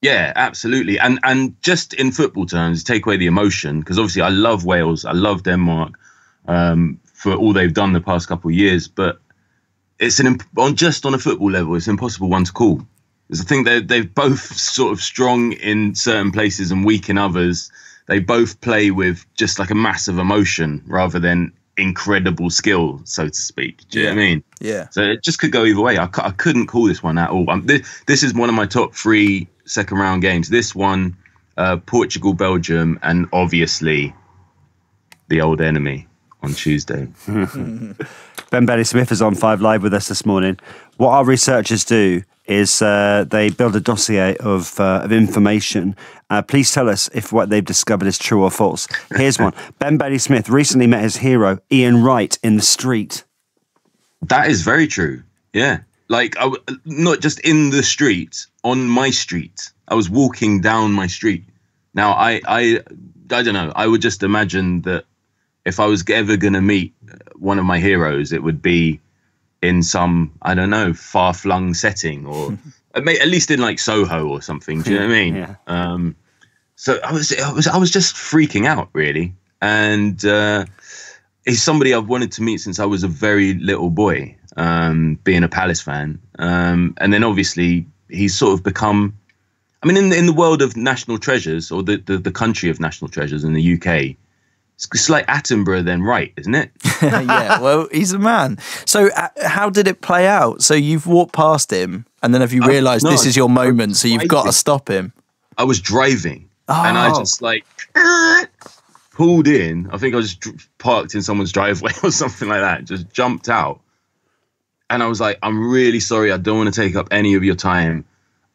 O: Yeah, absolutely. And just in football terms, take away the emotion, because obviously I love Wales, I love Denmark for all they've done the past couple of years, but it's just on a football level, it's an impossible one to call. Because I think they're both sort of strong in certain places and weak in others. They both play with just like a massive emotion rather than incredible skill, so to speak. Do you know what I mean?
G: Yeah.
O: So it just could go either way. I couldn't call this one at all. This is one of my top 3 second round games. This one, Portugal, Belgium, and obviously the old enemy on Tuesday.
F: Ben Bailey-Smith is on 5 Live with us this morning. What our researchers do is they build a dossier of information. Please tell us if what they've discovered is true or false. Here's one. Ben Bailey-Smith recently met his hero, Ian Wright, in the street.
O: That is very true. Yeah. Like, not just in the street, on my street. I was walking down my street. Now, I don't know. I would just imagine that if I was ever going to meet one of my heroes, it would be in some, I don't know, far-flung setting, or at least in like Soho or something. Do you know what I mean?
F: Yeah.
O: So I was just freaking out, really. And he's somebody I've wanted to meet since I was a very little boy, being a Palace fan. And then obviously he's sort of become, I mean, in the world of national treasures, or the country of national treasures in the UK, it's like Attenborough then Wright, isn't it?
G: Yeah, well, he's a man. So how did it play out? So you've walked past him, and then have you realised this is your moment, so you've got to stop him?
O: I was driving, and I just like pulled in. I think I was parked in someone's driveway or something like that, just jumped out. And I was like, I'm really sorry, I don't want to take up any of your time.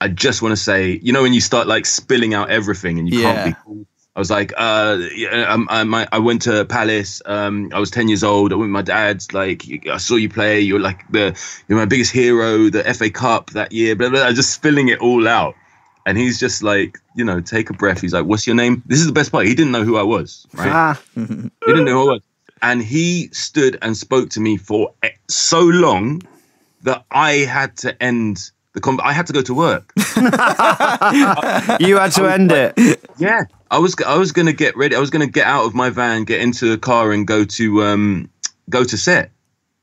O: I just want to say, you know, when you start like spilling out everything and you can't be cool. I was like, I went to Palace. I was 10 years old. I went with my dad. Like, I saw you play. You're like you're my biggest hero. The FA Cup that year. Blah, blah, blah, just spilling it all out. And he's just like, you know, take a breath. He's like, what's your name? This is the best part. He didn't know who I was. Right? He didn't know who I was. And he stood and spoke to me for so long that I had to end I had to go to work.
F: You had to end it.
O: Yeah. I was going to get ready. I was going to get out of my van, get into the car, and go to set.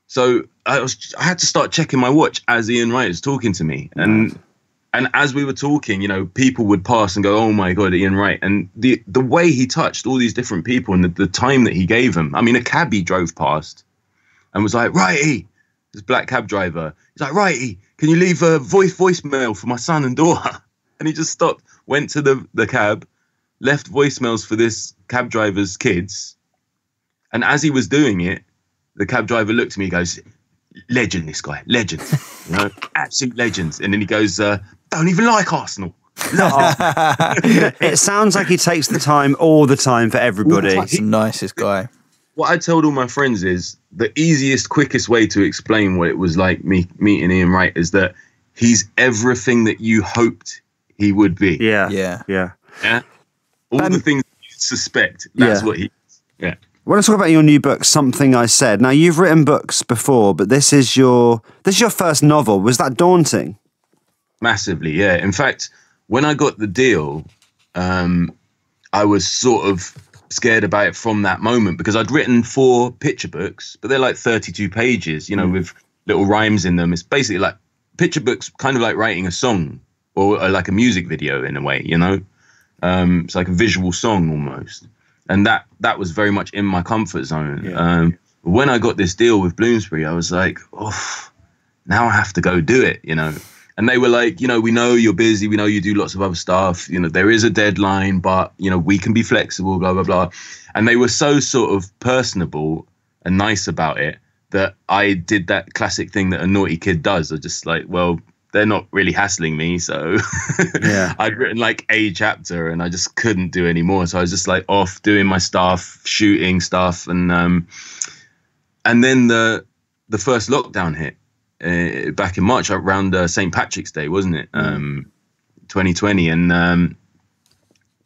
O: So I had to start checking my watch as Ian Wright was talking to me, and And as we were talking, you know, people would pass and go, "Oh my God, Ian Wright!" And the way he touched all these different people and the time that he gave them. I mean, a cabbie drove past and was like, "Righty," this black cab driver. He's like, "Righty, can you leave a voicemail for my son and daughter?" And he just stopped, went to the cab, left voicemails for this cab driver's kids. And as he was doing it, the cab driver looked at me and goes, "Legend, this guy, legend, you know, absolute legend." And then he goes, "Don't even like Arsenal."
F: It sounds like he takes the time all the time for everybody.
G: He's the nicest guy.
O: What I told all my friends is the easiest, quickest way to explain what it was like me meeting Ian Wright is that he's everything that you hoped he would be.
F: Yeah.
O: All the things you suspect, that's what he is. Yeah.
F: I want to talk about your new book, Something I Said. Now, you've written books before, but this is your first novel. Was that daunting?
O: Massively, yeah. In fact, when I got the deal, I was sort of scared about it from that moment because I'd written 4 picture books, but they're like 32 pages, you know, with little rhymes in them. It's basically like picture books, kind of like writing a song or like a music video in a way, you know. It's like a visual song almost. And that was very much in my comfort zone.
F: Yeah.
O: When I got this deal with Bloomsbury, I was like, oh, now I have to go do it, you know. And they were like, you know, we know you're busy. We know you do lots of other stuff. You know, there is a deadline, but, you know, we can be flexible, blah, blah, blah. And they were so sort of personable and nice about it that I did that classic thing that a naughty kid does. I just like, well, they're not really hassling me. So
F: yeah.
O: I'd written like a chapter and I just couldn't do any more. So I was just like off doing my stuff, shooting stuff. And then the first lockdown hit. Back in March, around St. Patrick's Day, wasn't it? 2020. And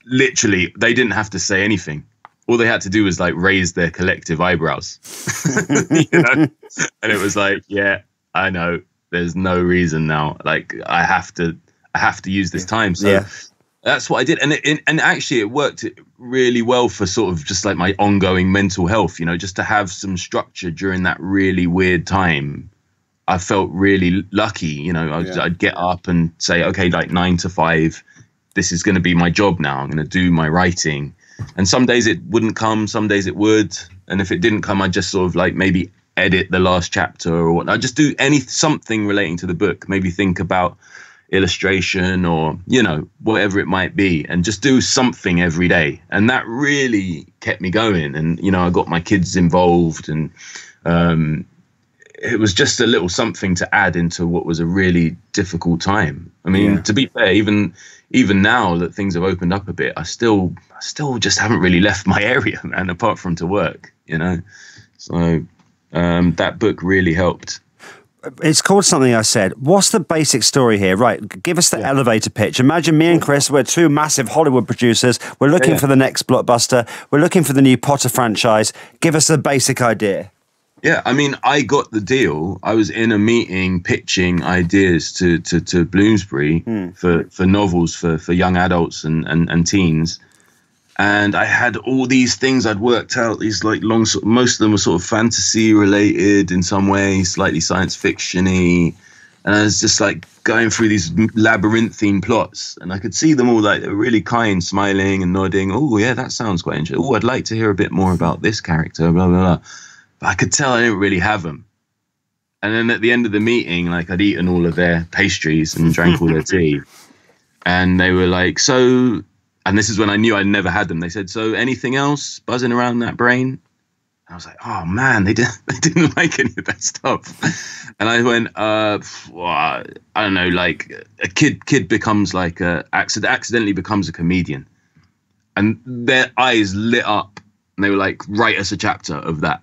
O: literally, they didn't have to say anything. All they had to do was like raise their collective eyebrows. You know? And it was like, yeah, I know. There's no reason now. Like I have to use this time. So that's what I did. And actually it worked really well for sort of just like my ongoing mental health, you know, just to have some structure during that really weird time. I felt really lucky, you know. I'd get up and say, okay, like 9 to 5, this is going to be my job now. I'm going to do my writing. And some days it wouldn't come, some days it would. And if it didn't come, I'd just sort of like maybe edit the last chapter or whatnot. I'd just do something relating to the book, maybe think about illustration or, you know, whatever it might be, and just do something every day. And that really kept me going. And, you know, I got my kids involved and, it was just a little something to add into what was a really difficult time. I mean, to be fair, even now that things have opened up a bit, I still just haven't really left my area, man, apart from to work, you know. So that book really helped.
F: It's called Something I Said. What's the basic story here? Right, give us the elevator pitch. Imagine me and Chris, we're 2 massive Hollywood producers. We're looking for the next blockbuster. We're looking for the new Potter franchise. Give us a basic idea.
O: Yeah, I mean, I got the deal. I was in a meeting pitching ideas to Bloomsbury for novels for young adults and teens. And I had all these things I'd worked out, these like long, most of them were sort of fantasy related in some way, slightly science fiction-y. And I was just like going through these labyrinthine plots and I could see them all like they were really kind, smiling and nodding. Oh, yeah, that sounds quite interesting. Oh, I'd like to hear a bit more about this character, blah, blah, blah. But I could tell I didn't really have them. And then at the end of the meeting, like I'd eaten all of their pastries and drank all their tea. And they were like, so, and this is when I knew I'd never had them. They said, so anything else buzzing around that brain? And I was like, oh man, they didn't like any of that stuff. And I went, well, I don't know, like a kid becomes like accidentally becomes a comedian. And their eyes lit up and they were like, write us a chapter of that.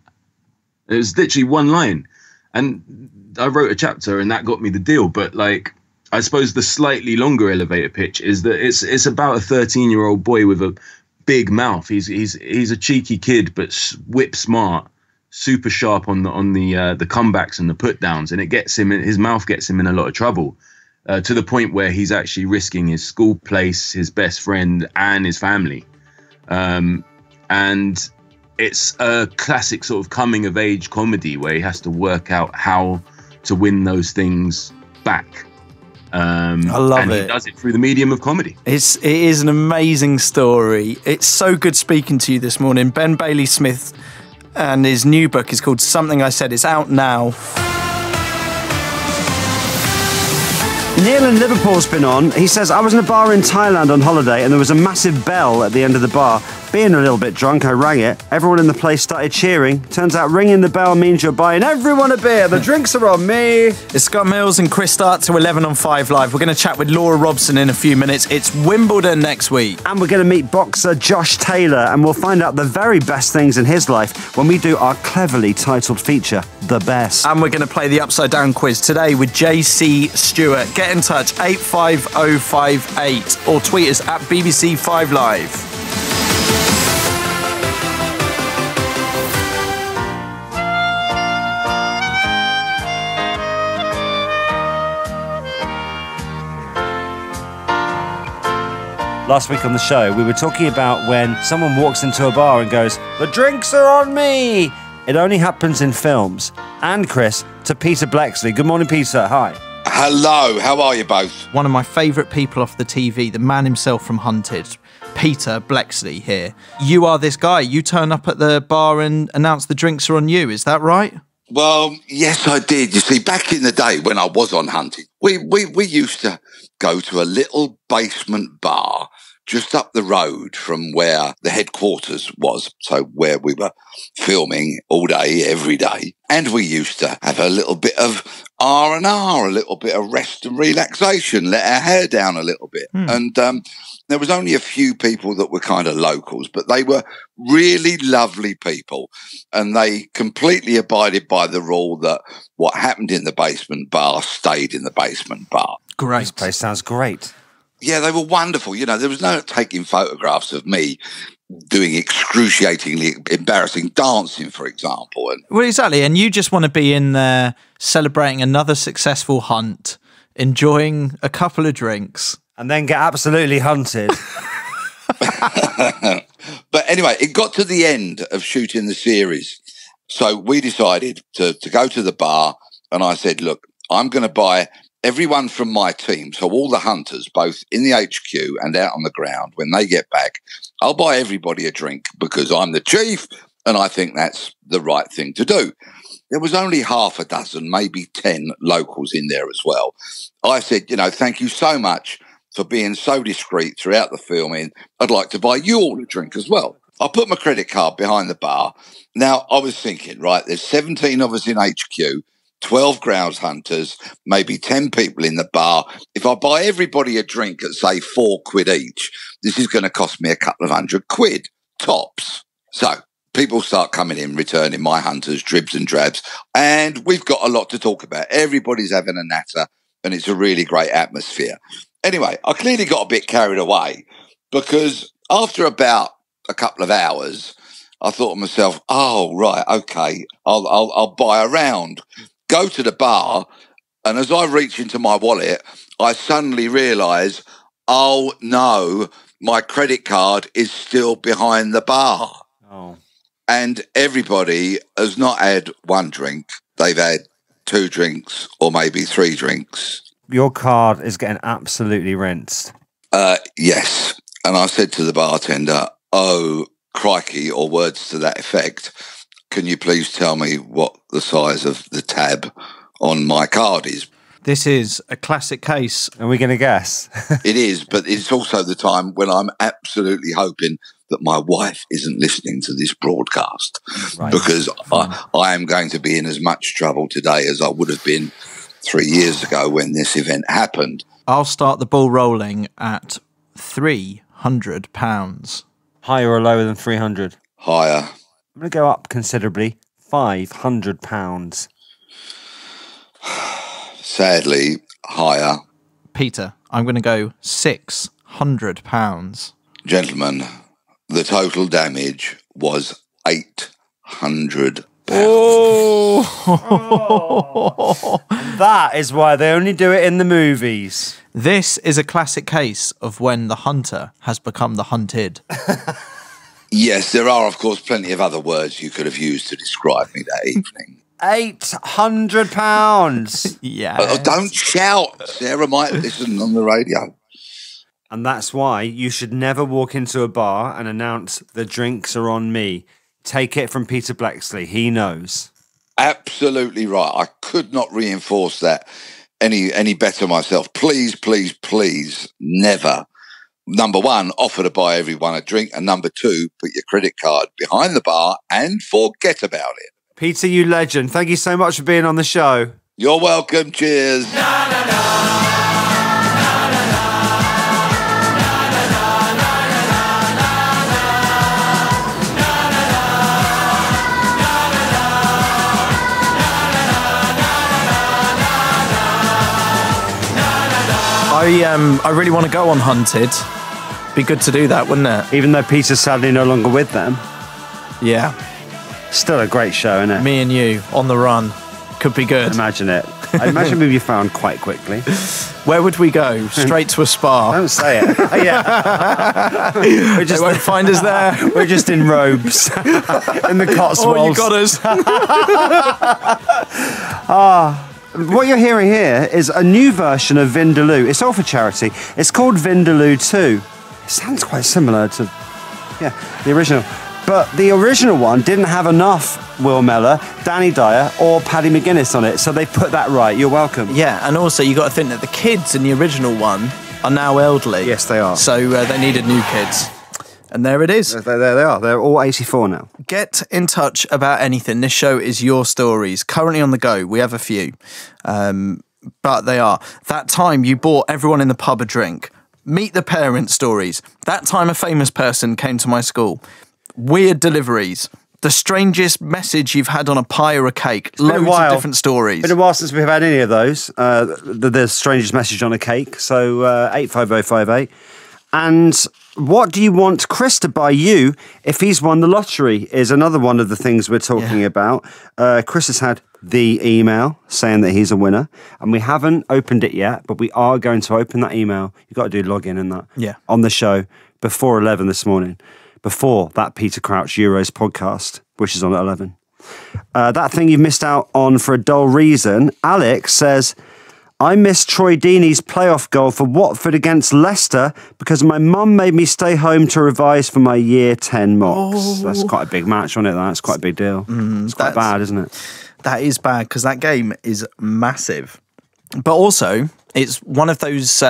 O: It was literally one line. And I wrote a chapter and that got me the deal. But like, I suppose the slightly longer elevator pitch is that it's about a 13-year-old boy with a big mouth. He's a cheeky kid, but whip smart, super sharp on the comebacks and the put downs. And his mouth gets him in a lot of trouble to the point where he's actually risking his school place, his best friend and his family. And it's a classic sort of coming of age comedy where he has to work out how to win those things back.
G: I love
O: and
G: it.
O: He does it through the medium of comedy.
G: It is an amazing story. It's so good speaking to you this morning. Ben Bailey Smith, and his new book is called Something I Said. It's out now.
F: Neil in Liverpool's been on. He says, I was in a bar in Thailand on holiday and there was a massive bell at the end of the bar. Being a little bit drunk, I rang it. Everyone in the place started cheering. Turns out ringing the bell means you're buying everyone a beer. The drinks are on me.
G: It's Scott Mills and Chris Stark to 11 on 5 Live. We're going to chat with Laura Robson in a few minutes. It's Wimbledon next week.
F: And we're going to meet boxer Josh Taylor and we'll find out the very best things in his life when we do our cleverly titled feature, The Best.
G: And we're going to play the Upside Down quiz today with JC Stewart. Get in touch, 85058, or tweet us at BBC 5 Live.
F: Last week on the show, we were talking about when someone walks into a bar and goes, the drinks are on me. It only happens in films. And, Chris, to Peter Bleksley. Good morning, Peter. Hi.
P: Hello. How are you both?
G: One of my favourite people off the TV, the man himself from Hunted, Peter Bleksley here. You are this guy. You turn up at the bar and announce the drinks are on you. Is that right?
P: Well, yes, I did. You see, back in the day when I was on Hunted, we used to go to a little basement bar just up the road from where the headquarters was, so where we were filming all day, every day. And we used to have a little bit of R&R, a little bit of rest and relaxation, let our hair down a little bit. And there was only a few people that were kind of locals, but they were really lovely people. And they completely abided by the rule that what happened in the basement bar stayed in the basement bar.
F: Great. This place sounds great.
P: Yeah, they were wonderful. You know, there was no taking photographs of me doing excruciatingly embarrassing dancing, for example. And
G: Well, exactly. And you just want to be in there celebrating another successful hunt, enjoying a couple of drinks.
F: And then get absolutely hunted.
P: But anyway, it got to the end of shooting the series. So we decided to go to the bar, and I said, look, I'm going to buy everyone from my team, so all the hunters, both in the HQ and out on the ground, when they get back, I'll buy everybody a drink because I'm the chief and I think that's the right thing to do. There was only half a dozen, maybe 10 locals in there as well. I said, you know, thank you so much for being so discreet throughout the filming. I'd like to buy you all a drink as well. I put my credit card behind the bar. Now, I was thinking, right, there's 17 of us in HQ, 12 grounds hunters, maybe 10 people in the bar. If I buy everybody a drink at, say, £4 each, this is going to cost me a couple of £100 tops. So people start coming in, returning my hunters, dribs and drabs, and we've got a lot to talk about. Everybody's having a natter, and it's a really great atmosphere. Anyway, I clearly got a bit carried away because after about a couple of hours, I thought to myself, oh, right, okay, I'll buy a round. Go to the bar, and as I reach into my wallet, I suddenly realise, oh, no, my credit card is still behind the bar.
F: Oh.
P: And everybody has not had one drink. They've had 2 drinks or maybe 3 drinks.
F: Your card is getting absolutely rinsed.
P: Yes. And I said to the bartender, oh, crikey, or words to that effect, can you please tell me what the size of the tab on my card is?
G: This is a classic case.
F: Are we going to guess?
P: It is, but it's also the time when I'm absolutely hoping that my wife isn't listening to this broadcast, right, because I am going to be in as much trouble today as I would have been 3 years ago when this event happened.
G: I'll start the ball rolling at £300.
F: Higher or lower than 300?
P: Higher.
F: I'm going to go up considerably. £500.
P: Sadly, higher.
G: Peter, I'm going to go £600.
P: Gentlemen, the total damage was £800.
F: Oh! That is why they only do it in the movies.
G: This is a classic case of when the hunter has become the hunted.
P: Yes, there are, of course, plenty of other words you could have used to describe me that evening.
F: £800.
G: Yeah.
P: Oh, don't shout. Sarah might listen on the radio.
F: And that's why you should never walk into a bar and announce the drinks are on me. Take it from Peter Blexley. He knows.
P: Absolutely right. I could not reinforce that any better myself. Please, please, please, never. Number one, offer to buy everyone a drink. And number two, put your credit card behind the bar and forget about it.
F: Peter, you legend. Thank you so much for being on the show.
P: You're welcome. Cheers.
G: I really want to go on Hunted. Be good to do that, wouldn't it?
F: Even though Peter's sadly no longer with them.
G: Yeah.
F: Still a great show, isn't it?
G: Me and you on the run. Could be good.
F: Imagine it. I imagine we'd be found quite quickly.
G: Where would we go? Straight to a spa?
F: Don't say it. Yeah.
G: They won't find us there.
F: We're just in robes. In the Cotswolds.
G: Oh, you got us.
F: What you're hearing here is a new version of Vindaloo. It's all for charity. It's called Vindaloo 2. It sounds quite similar to, the original. But the original one didn't have enough Will Mellor, Danny Dyer, or Paddy McGuinness on it, so they put that right. You're welcome.
G: Yeah, and also you got to think that the kids in the original one are now elderly.
F: Yes, they are.
G: So they needed new kids. And there it is.
F: There they are. They're all 84 now.
G: Get in touch about anything. This show is your stories. Currently on the go. We have a few. But they are. That time you bought everyone in the pub a drink. Meet the parent stories. That time a famous person came to my school. Weird deliveries. The strangest message you've had on a pie or a cake. Loads of different stories.
F: It's been a while since we've had any of those. The strangest message on a cake. So 85058. And what do you want Chris to buy you if he's won the lottery is another one of the things we're talking about. Chris has had the email saying that he's a winner, and we haven't opened it yet, but we are going to open that email. You've got to do login and that on the show before 11 this morning, before that Peter Crouch Euros podcast, which is on at 11. That thing you've missed out on for a dull reason, Alex says, I missed Troy Deeney's playoff goal for Watford against Leicester because my mum made me stay home to revise for my year 10 mocks. That's quite a big match, wasn't it? That's quite a big deal. It's quite bad, isn't it?
G: That is bad because that game is massive. But also, it's one of those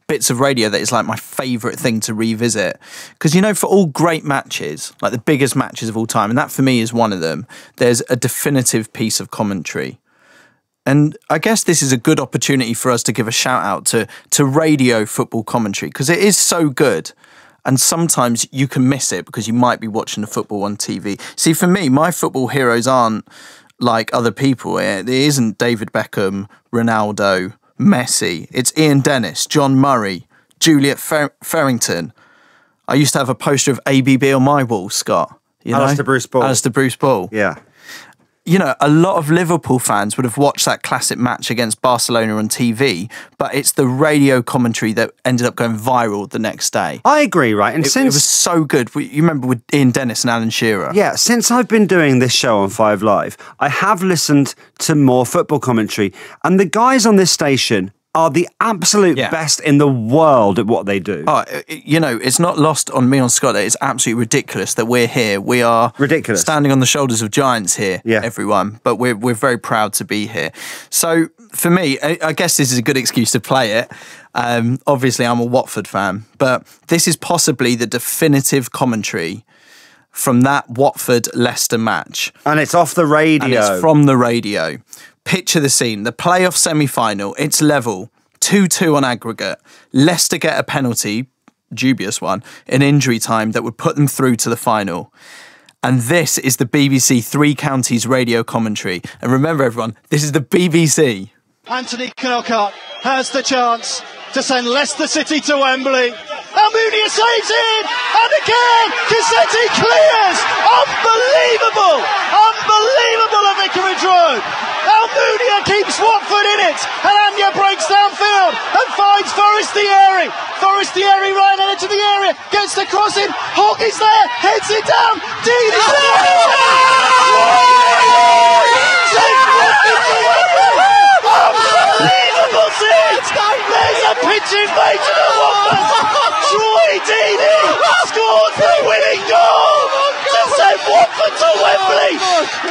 G: bits of radio that is like my favourite thing to revisit. Because, you know, for all great matches, like the biggest matches of all time, and that for me is one of them, there's a definitive piece of commentary. And I guess this is a good opportunity for us to give a shout out to radio football commentary because it is so good. And sometimes you can miss it because you might be watching the football on TV. See, for me, my football heroes aren't like other people. It isn't David Beckham, Ronaldo, Messi. It's Ian Dennis, John Murray, Juliet Farrington. I used to have a poster of ABB on my wall, Scott. You know?
F: Alistair Bruce Ball.
G: Alistair Bruce Ball.
F: Yeah.
G: You know, a lot of Liverpool fans would have watched that classic match against Barcelona on TV, but it's the radio commentary that ended up going viral the next day.
F: I agree, right? And
G: it was so good. You remember with Ian Dennis and Alan Shearer?
F: Yeah, since I've been doing this show on 5 Live, I have listened to more football commentary, and the guys on this station are the absolute best in the world at what they do.
G: Oh, you know, it's not lost on me, on Scott, that it's absolutely ridiculous that we're here. We are
F: ridiculous,
G: standing on the shoulders of giants here, everyone. But we're very proud to be here. So for me, I guess this is a good excuse to play it. Obviously, I'm a Watford fan, but this is possibly the definitive commentary from that Watford-Leicester match.
F: And it's off the radio.
G: And it's from the radio. Picture the scene. The playoff semi-final, it's level, 2-2 on aggregate. Leicester get a penalty, dubious one, in injury time that would put them through to the final. And this is the BBC Three Counties radio commentary. And remember, everyone, this is the BBC.
C: Anthony Knockaert has the chance to send Leicester City to Wembley. Almunia saves it! And again, Cassetti clears! Unbelievable! Unbelievable at Vicarage Road! Almunia keeps Watford in it, and Anya breaks downfield and finds Forestieri. Forestieri right into the area, gets the cross in, Hogg is there, heads it down, Dean is there! Imagine Mason at Watford. Troy Deeney scored the winning goal to send Watford to Wembley.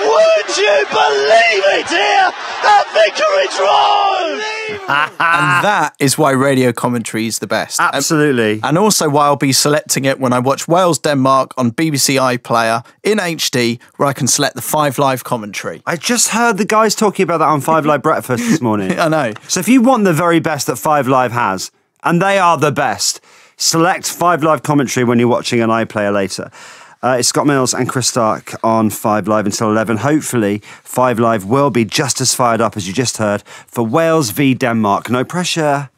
C: Would you believe it here at Vicarage Road?
G: And that is why radio commentary is the best.
F: Absolutely.
G: And also why I'll be selecting it when I watch Wales-Denmark on BBC iPlayer in HD, where I can select the 5 Live commentary.
F: I just heard the guys talking about that on 5 Live Breakfast this morning.
G: I know.
F: So if you want the very best that 5 Live has, and they are the best, select 5 Live commentary when you're watching an iPlayer later. It's Scott Mills and Chris Stark on 5 Live until 11. Hopefully, 5 Live will be just as fired up as you just heard for Wales v Denmark. No pressure.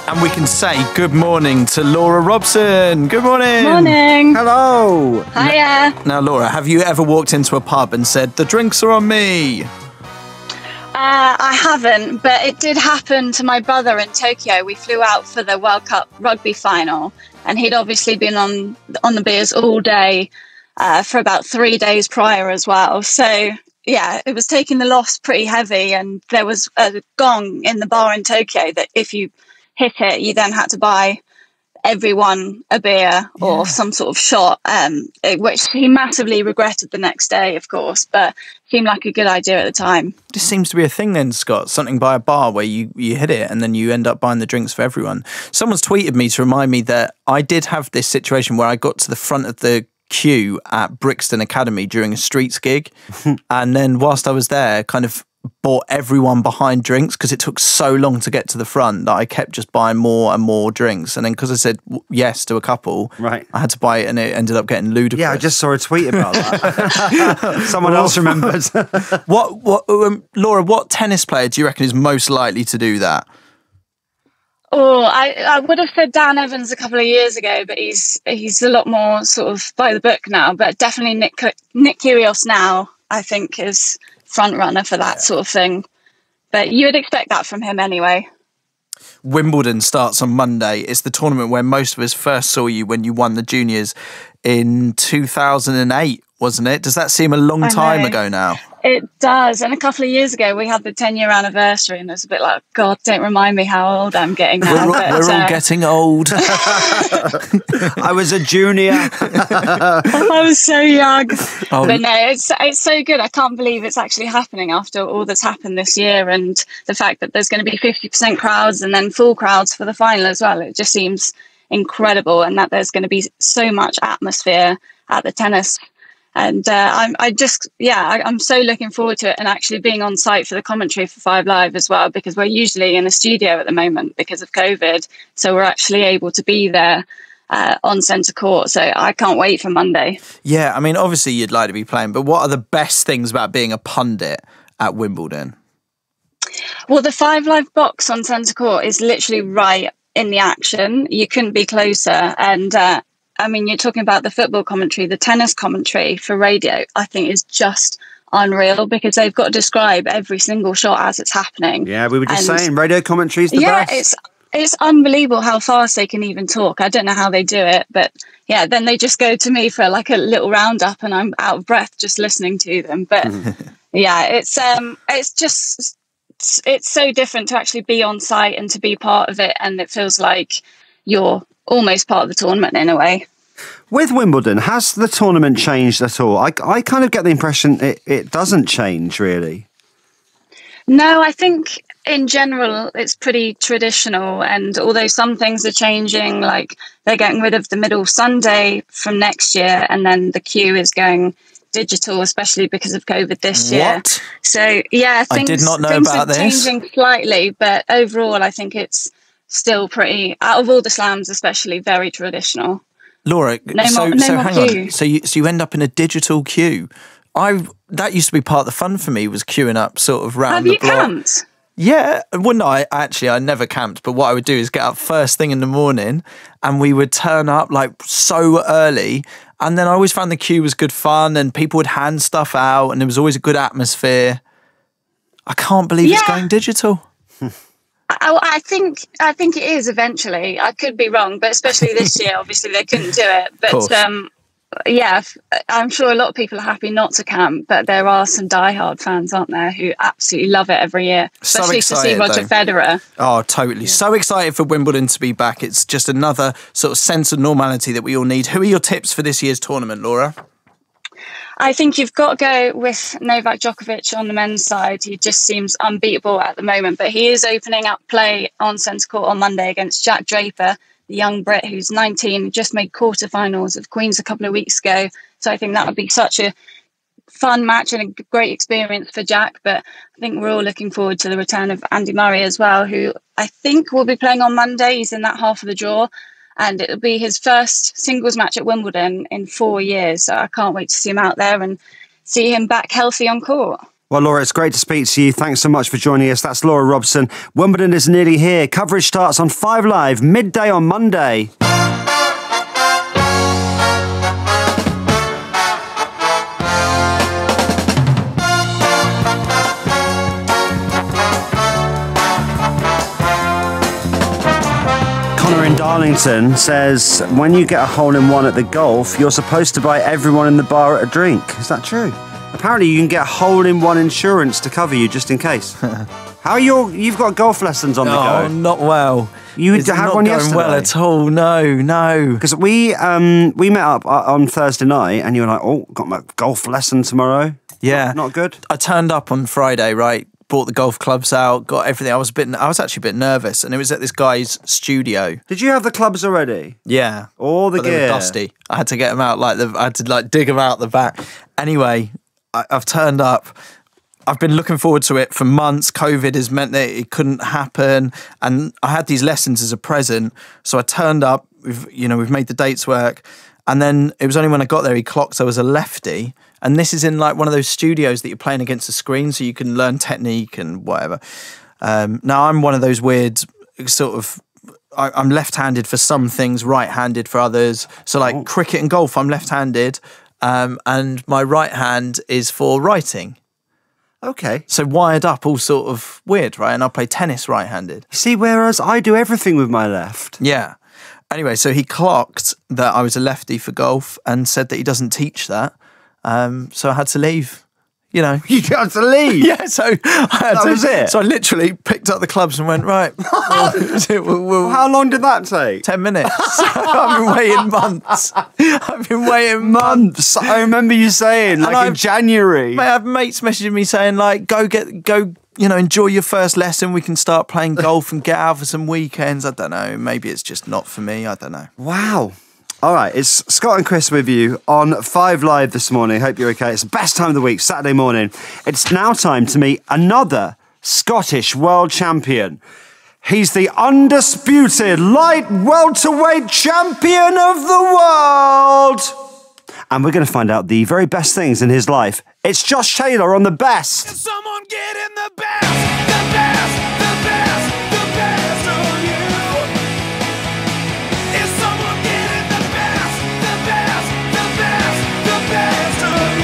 G: And we can say good morning to Laura Robson. Good morning.
L: Morning.
F: Hello.
L: Hiya.
G: Now, Laura, have you ever walked into a pub and said, "The drinks are on me"?
Q: I haven't, but it did happen to my brother in Tokyo. We flew out for the World Cup rugby final, and he'd obviously been on the beers all day for about 3 days prior as well. So, yeah, it was taking the loss pretty heavy, and there was a gong in the bar in Tokyo that if you hit it, you then had to buy everyone a beer or some sort of shot, which he massively regretted the next day, of course, but seemed like a good idea at the time.
G: This seems to be a thing then, Scott, something by a bar where you hit it and then you end up buying the drinks for everyone. Someone's tweeted me to remind me that I did have this situation where I got to the front of the queue at Brixton Academy during a streets gig, and then whilst I was there, kind of bought everyone behind drinks because it took so long to get to the front that I kept just buying more and more drinks. And then because I said yes to a couple,
F: right,
G: I had to buy it, and it ended up getting ludicrous.
F: Yeah, I just saw a tweet about that. Someone else remembered.
G: Laura, what tennis player do you reckon is most likely to do that?
Q: Oh, I would have said Dan Evans a couple of years ago, but he's a lot more sort of by the book now. But definitely Nick Kyrgios now, I think, is front runner for that sort of thing. But you would expect that from him anyway.
G: Wimbledon starts on Monday. It's the tournament where most of us first saw you when you won the juniors in 2008, wasn't it? Does that seem a long time ago now?
Q: It does. And a couple of years ago, we had the 10-year anniversary, and it was a bit like, God, don't remind me how old I'm getting now.
G: We're all getting old.
F: I was a junior.
Q: I was so young. But no, it's so good. I can't believe it's actually happening after all that's happened this year, and the fact that there's going to be 50% crowds and then full crowds for the final as well. It just seems incredible, and that there's going to be so much atmosphere at the tennis. And I'm so looking forward to it, and actually being on site for the commentary for 5 Live as well, because we're usually in a studio at the moment because of COVID. So we're actually able to be there on centre court. So I can't wait for Monday.
G: Yeah, I mean, obviously you'd like to be playing, but what are the best things about being a pundit at Wimbledon?
Q: Well, the 5 Live box on centre court is literally right in the action. You couldn't be closer. And I mean, you're talking about the football commentary, the tennis commentary for radio, I think is just unreal, because they've got to describe every single shot as it's happening.
F: Yeah, we were just saying, radio commentary is the best.
Q: Yeah, it's unbelievable how fast they can even talk. I don't know how they do it, but yeah, then they just go to me for like a little roundup, and I'm out of breath just listening to them. But yeah, it's so different to actually be on site and to be part of it, and it feels like you're almost part of the tournament in a way.
F: With Wimbledon, has the tournament changed at all? I kind of get the impression it doesn't change, really.
Q: No, I think in general it's pretty traditional, and although some things are changing, like they're getting rid of the middle Sunday from next year, and then the queue is going digital, especially because of COVID this year.
G: What?
Q: So yeah,
G: I did not know
Q: things
G: about
Q: are
G: this.
Q: changing slightly, but overall I think it's still pretty, out of all the slams especially, very traditional.
G: Laura,
Q: No more
G: hang on.
Q: queue.
G: So you end up in a digital queue. That used to be part of the fun for me, was queuing up sort of round the block.
Q: Have you camped?
G: Yeah, well, no, I never camped, but what I would do is get up first thing in the morning, and we would turn up like so early, and then I always found the queue was good fun, and people would hand stuff out, and there was always a good atmosphere. I can't believe it's going digital.
Q: I think it is eventually. I could be wrong, but especially this year, obviously they couldn't do it. But yeah, I'm sure a lot of people are happy not to camp, but there are some diehard fans, aren't there, who absolutely love it every year,
G: So
Q: especially to see
G: excited,
Q: Roger
G: though.
Q: Federer.
G: Oh, totally. So excited for Wimbledon to be back. It's just another sort of sense of normality that we all need. Who are your tips for this year's tournament, Laura?
Q: I think you've got to go with Novak Djokovic on the men's side. He just seems unbeatable at the moment, but he is opening up play on centre court on Monday against Jack Draper, the young Brit who's 19, just made quarterfinals of Queen's a couple of weeks ago. So I think that would be such a fun match and a great experience for Jack. But I think we're all looking forward to the return of Andy Murray as well, who I think will be playing on Monday. He's in that half of the draw. And it'll be his first singles match at Wimbledon in 4 years. So I can't wait to see him out there and see him back healthy on court.
F: Well, Laura, it's great to speak to you. Thanks so much for joining us. That's Laura Robson. Wimbledon is nearly here. Coverage starts on 5 Live, midday on Monday. Connor in Darlington says, when you get a hole-in-one at the golf, you're supposed to buy everyone in the bar a drink. Is that true? Apparently you can get hole-in-one insurance to cover you just in case. How are you've got golf lessons on the go?
G: Oh, not well.
F: You
G: It's
F: had
G: not
F: one
G: going
F: yesterday?
G: well at all. No.
F: Because we met up on Thursday night and you were like, oh, got my golf lesson tomorrow.
G: Yeah.
F: Not good?
G: I turned up on Friday, right? Bought the golf clubs out, got everything. I was actually a bit nervous, and it was at this guy's studio.
F: Did you have the clubs already?
G: Yeah,
F: all the
G: but they
F: gear.
G: were dusty. I had to get them out. I had to dig them out the back. Anyway, I've turned up. I've been looking forward to it for months. COVID has meant that it couldn't happen, and I had these lessons as a present. So I turned up. We've made the dates work, and then it was only when I got there he clocked I was a lefty. And this is in like one of those studios that you're playing against the screen, so you can learn technique and whatever. Now I'm one of those weird sort of. I'm left-handed for some things, right-handed for others. So like cricket and golf, I'm left-handed, and my right hand is for writing.
F: Okay.
G: So wired up, all sort of weird, right? And I play tennis right-handed.
F: See, whereas I do everything with my left.
G: Yeah. Anyway, so he clocked that I was a lefty for golf and said that he doesn't teach that. So I had to leave. You know,
F: you had to leave.
G: Yeah, so that
F: was it.
G: So I literally picked up the clubs and went right.
F: How long did that take?
G: 10 minutes. I've been waiting months.
F: Months. I remember you saying in January.
G: Mate, I have mates messaging me saying like, go. Enjoy your first lesson. We can start playing golf and get out for some weekends. I don't know. Maybe it's just not for me. I don't know.
F: Wow. All right, it's Scott and Chris with you on 5 Live this morning. Hope you're okay. It's the best time of the week, Saturday morning. It's now time to meet another Scottish world champion. He's the undisputed light welterweight champion of the world. And we're going to find out the very best things in his life. It's Josh Taylor on The Best.
I: Can someone get in the best, the best, the best, the best of you? Is someone getting the best, the best, the best, the best of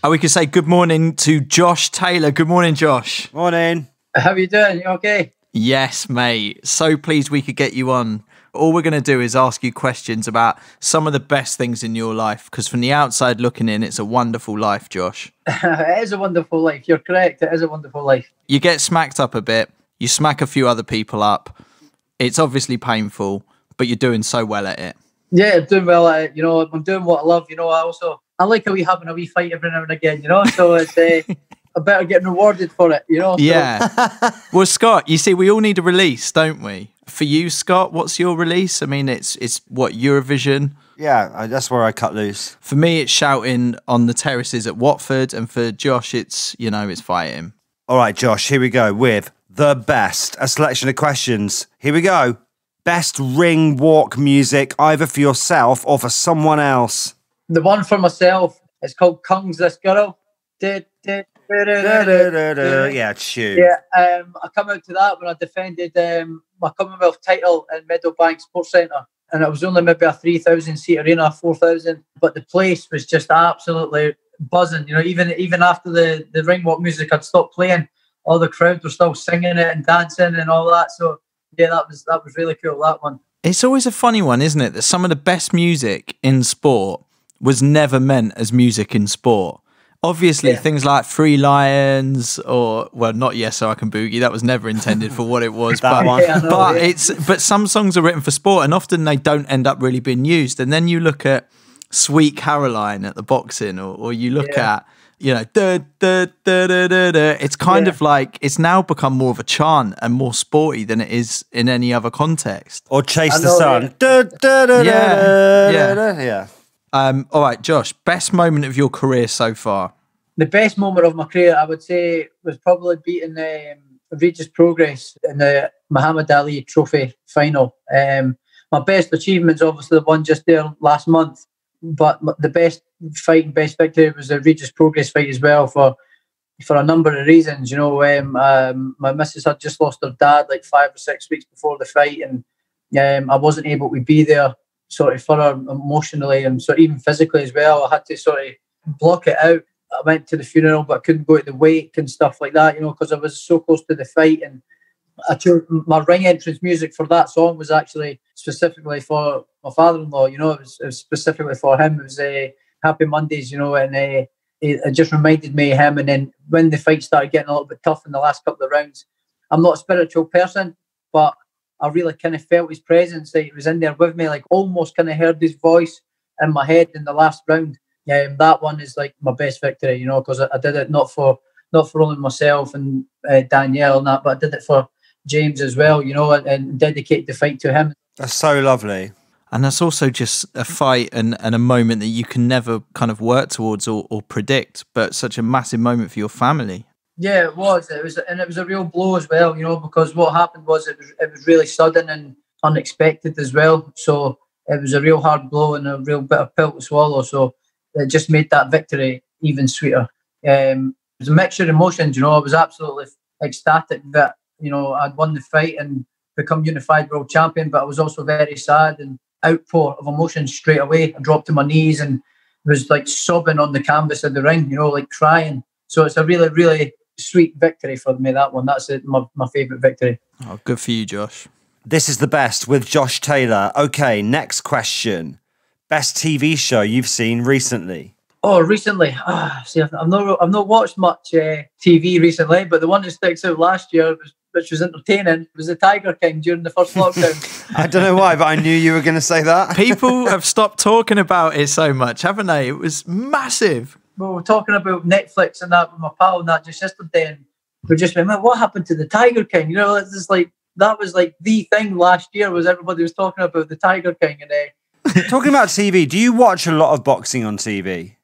I: you?
G: We could say good morning to Josh Taylor. Good morning, Josh.
F: Morning.
R: How are you doing? You okay?
G: Yes, mate. So pleased we could get you on. All we're going to do is ask you questions about some of the best things in your life, because from the outside looking in, it's a wonderful life, Josh.
R: It is a wonderful life. You're correct. It is a wonderful life.
G: You get smacked up a bit. You smack a few other people up. It's obviously painful, but you're doing so well at it.
R: Yeah, I'm doing well at it. You know, I'm doing what I love. You know, I like having a wee fight every now and again, you know, so it's I'm better getting rewarded for it, you know. So.
G: Yeah. Well, Scott, you see, we all need a release, don't we? For you, Scott, what's your release? I mean, it's what, Eurovision?
F: Yeah, that's where I cut loose.
G: For me, it's shouting on the terraces at Watford, and for Josh, it's fighting.
F: All right, Josh, here we go with The Best, a selection of questions. Here we go. Best ring walk music, either for yourself or for someone else.
R: The one for myself is called Kung's This Girl.
F: Yeah, tune.
R: Yeah, I come out to that when I defended my Commonwealth title in Meadowbank Sports Centre, and it was only maybe a 3,000-seat arena, 4,000, but the place was just absolutely buzzing. You know, even after the ring walk music had stopped playing, all the crowd were still singing it and dancing and all that. So yeah, that was really cool, that one.
G: It's always a funny one, isn't it? That some of the best music in sport was never meant as music in sport. Obviously, things like Free Lions or, well, not Yes So I Can Boogie, that was never intended for what it was. But some songs are written for sport, and often they don't end up really being used. And then you look at Sweet Caroline at the boxing, or you look at, you know, it's kind of like, it's now become more of a chant and more sporty than it is in any other context.
F: Or Chase the Sun.
G: Yeah. All right, Josh, best moment of your career so far?
R: The best moment of my career, I would say, was probably beating Regis Progress in the Muhammad Ali Trophy final. My best achievement is obviously the one just there last month, but the best fight and best victory was the Regis Progress fight as well for a number of reasons. You know, my missus had just lost her dad like 5 or 6 weeks before the fight, and I wasn't able to be there sort of for her emotionally and sort of even physically as well. I had to sort of block it out. I went to the funeral, but I couldn't go to the wake and stuff like that, you know, because I was so close to the fight. And I chose my ring entrance music for that song was actually specifically for my father-in-law, you know, it was specifically for him. It was Happy Mondays, you know, and it just reminded me of him. And then when the fight started getting a little bit tough in the last couple of rounds, I'm not a spiritual person, but I really kind of felt his presence. He was in there with me, like almost kind of heard his voice in my head in the last round. That one is like my best victory, you know, because I did it not for only myself and Danielle and that, but I did it for James as well, you know, and dedicated the fight to him.
F: That's so lovely.
G: And that's also just a fight and a moment that you can never kind of work towards or predict, but such a massive moment for your family.
R: Yeah, it was. It was a real blow as well, you know, because what happened was it was really sudden and unexpected as well. So it was a real hard blow and a real bitter pill to swallow. So it just made that victory even sweeter. It was a mixture of emotions, you know. I was absolutely ecstatic that, you know, I'd won the fight and become unified world champion, but I was also very sad and outpour of emotions straight away. I dropped to my knees and was like sobbing on the canvas of the ring, you know, like crying. So it's a really, really sweet victory for me, that one. That's my favourite victory.
G: Oh, good for you, Josh.
F: This is the best with Josh Taylor. Okay, next question. Best TV show you've seen recently?
R: Oh, recently? See, I've not watched much TV recently, but the one that sticks out last year, which was entertaining, was The Tiger King during the first lockdown.
F: I don't know why, but I knew you were going to say that.
G: People have stopped talking about it so much, haven't they? It was massive.
R: We were talking about Netflix and that with my pal and that just yesterday, and we just went, man, what happened to The Tiger King? You know, it's just like, that was like the thing last year, was everybody was talking about The Tiger King. And
F: talking about TV, do you watch a lot of boxing on TV?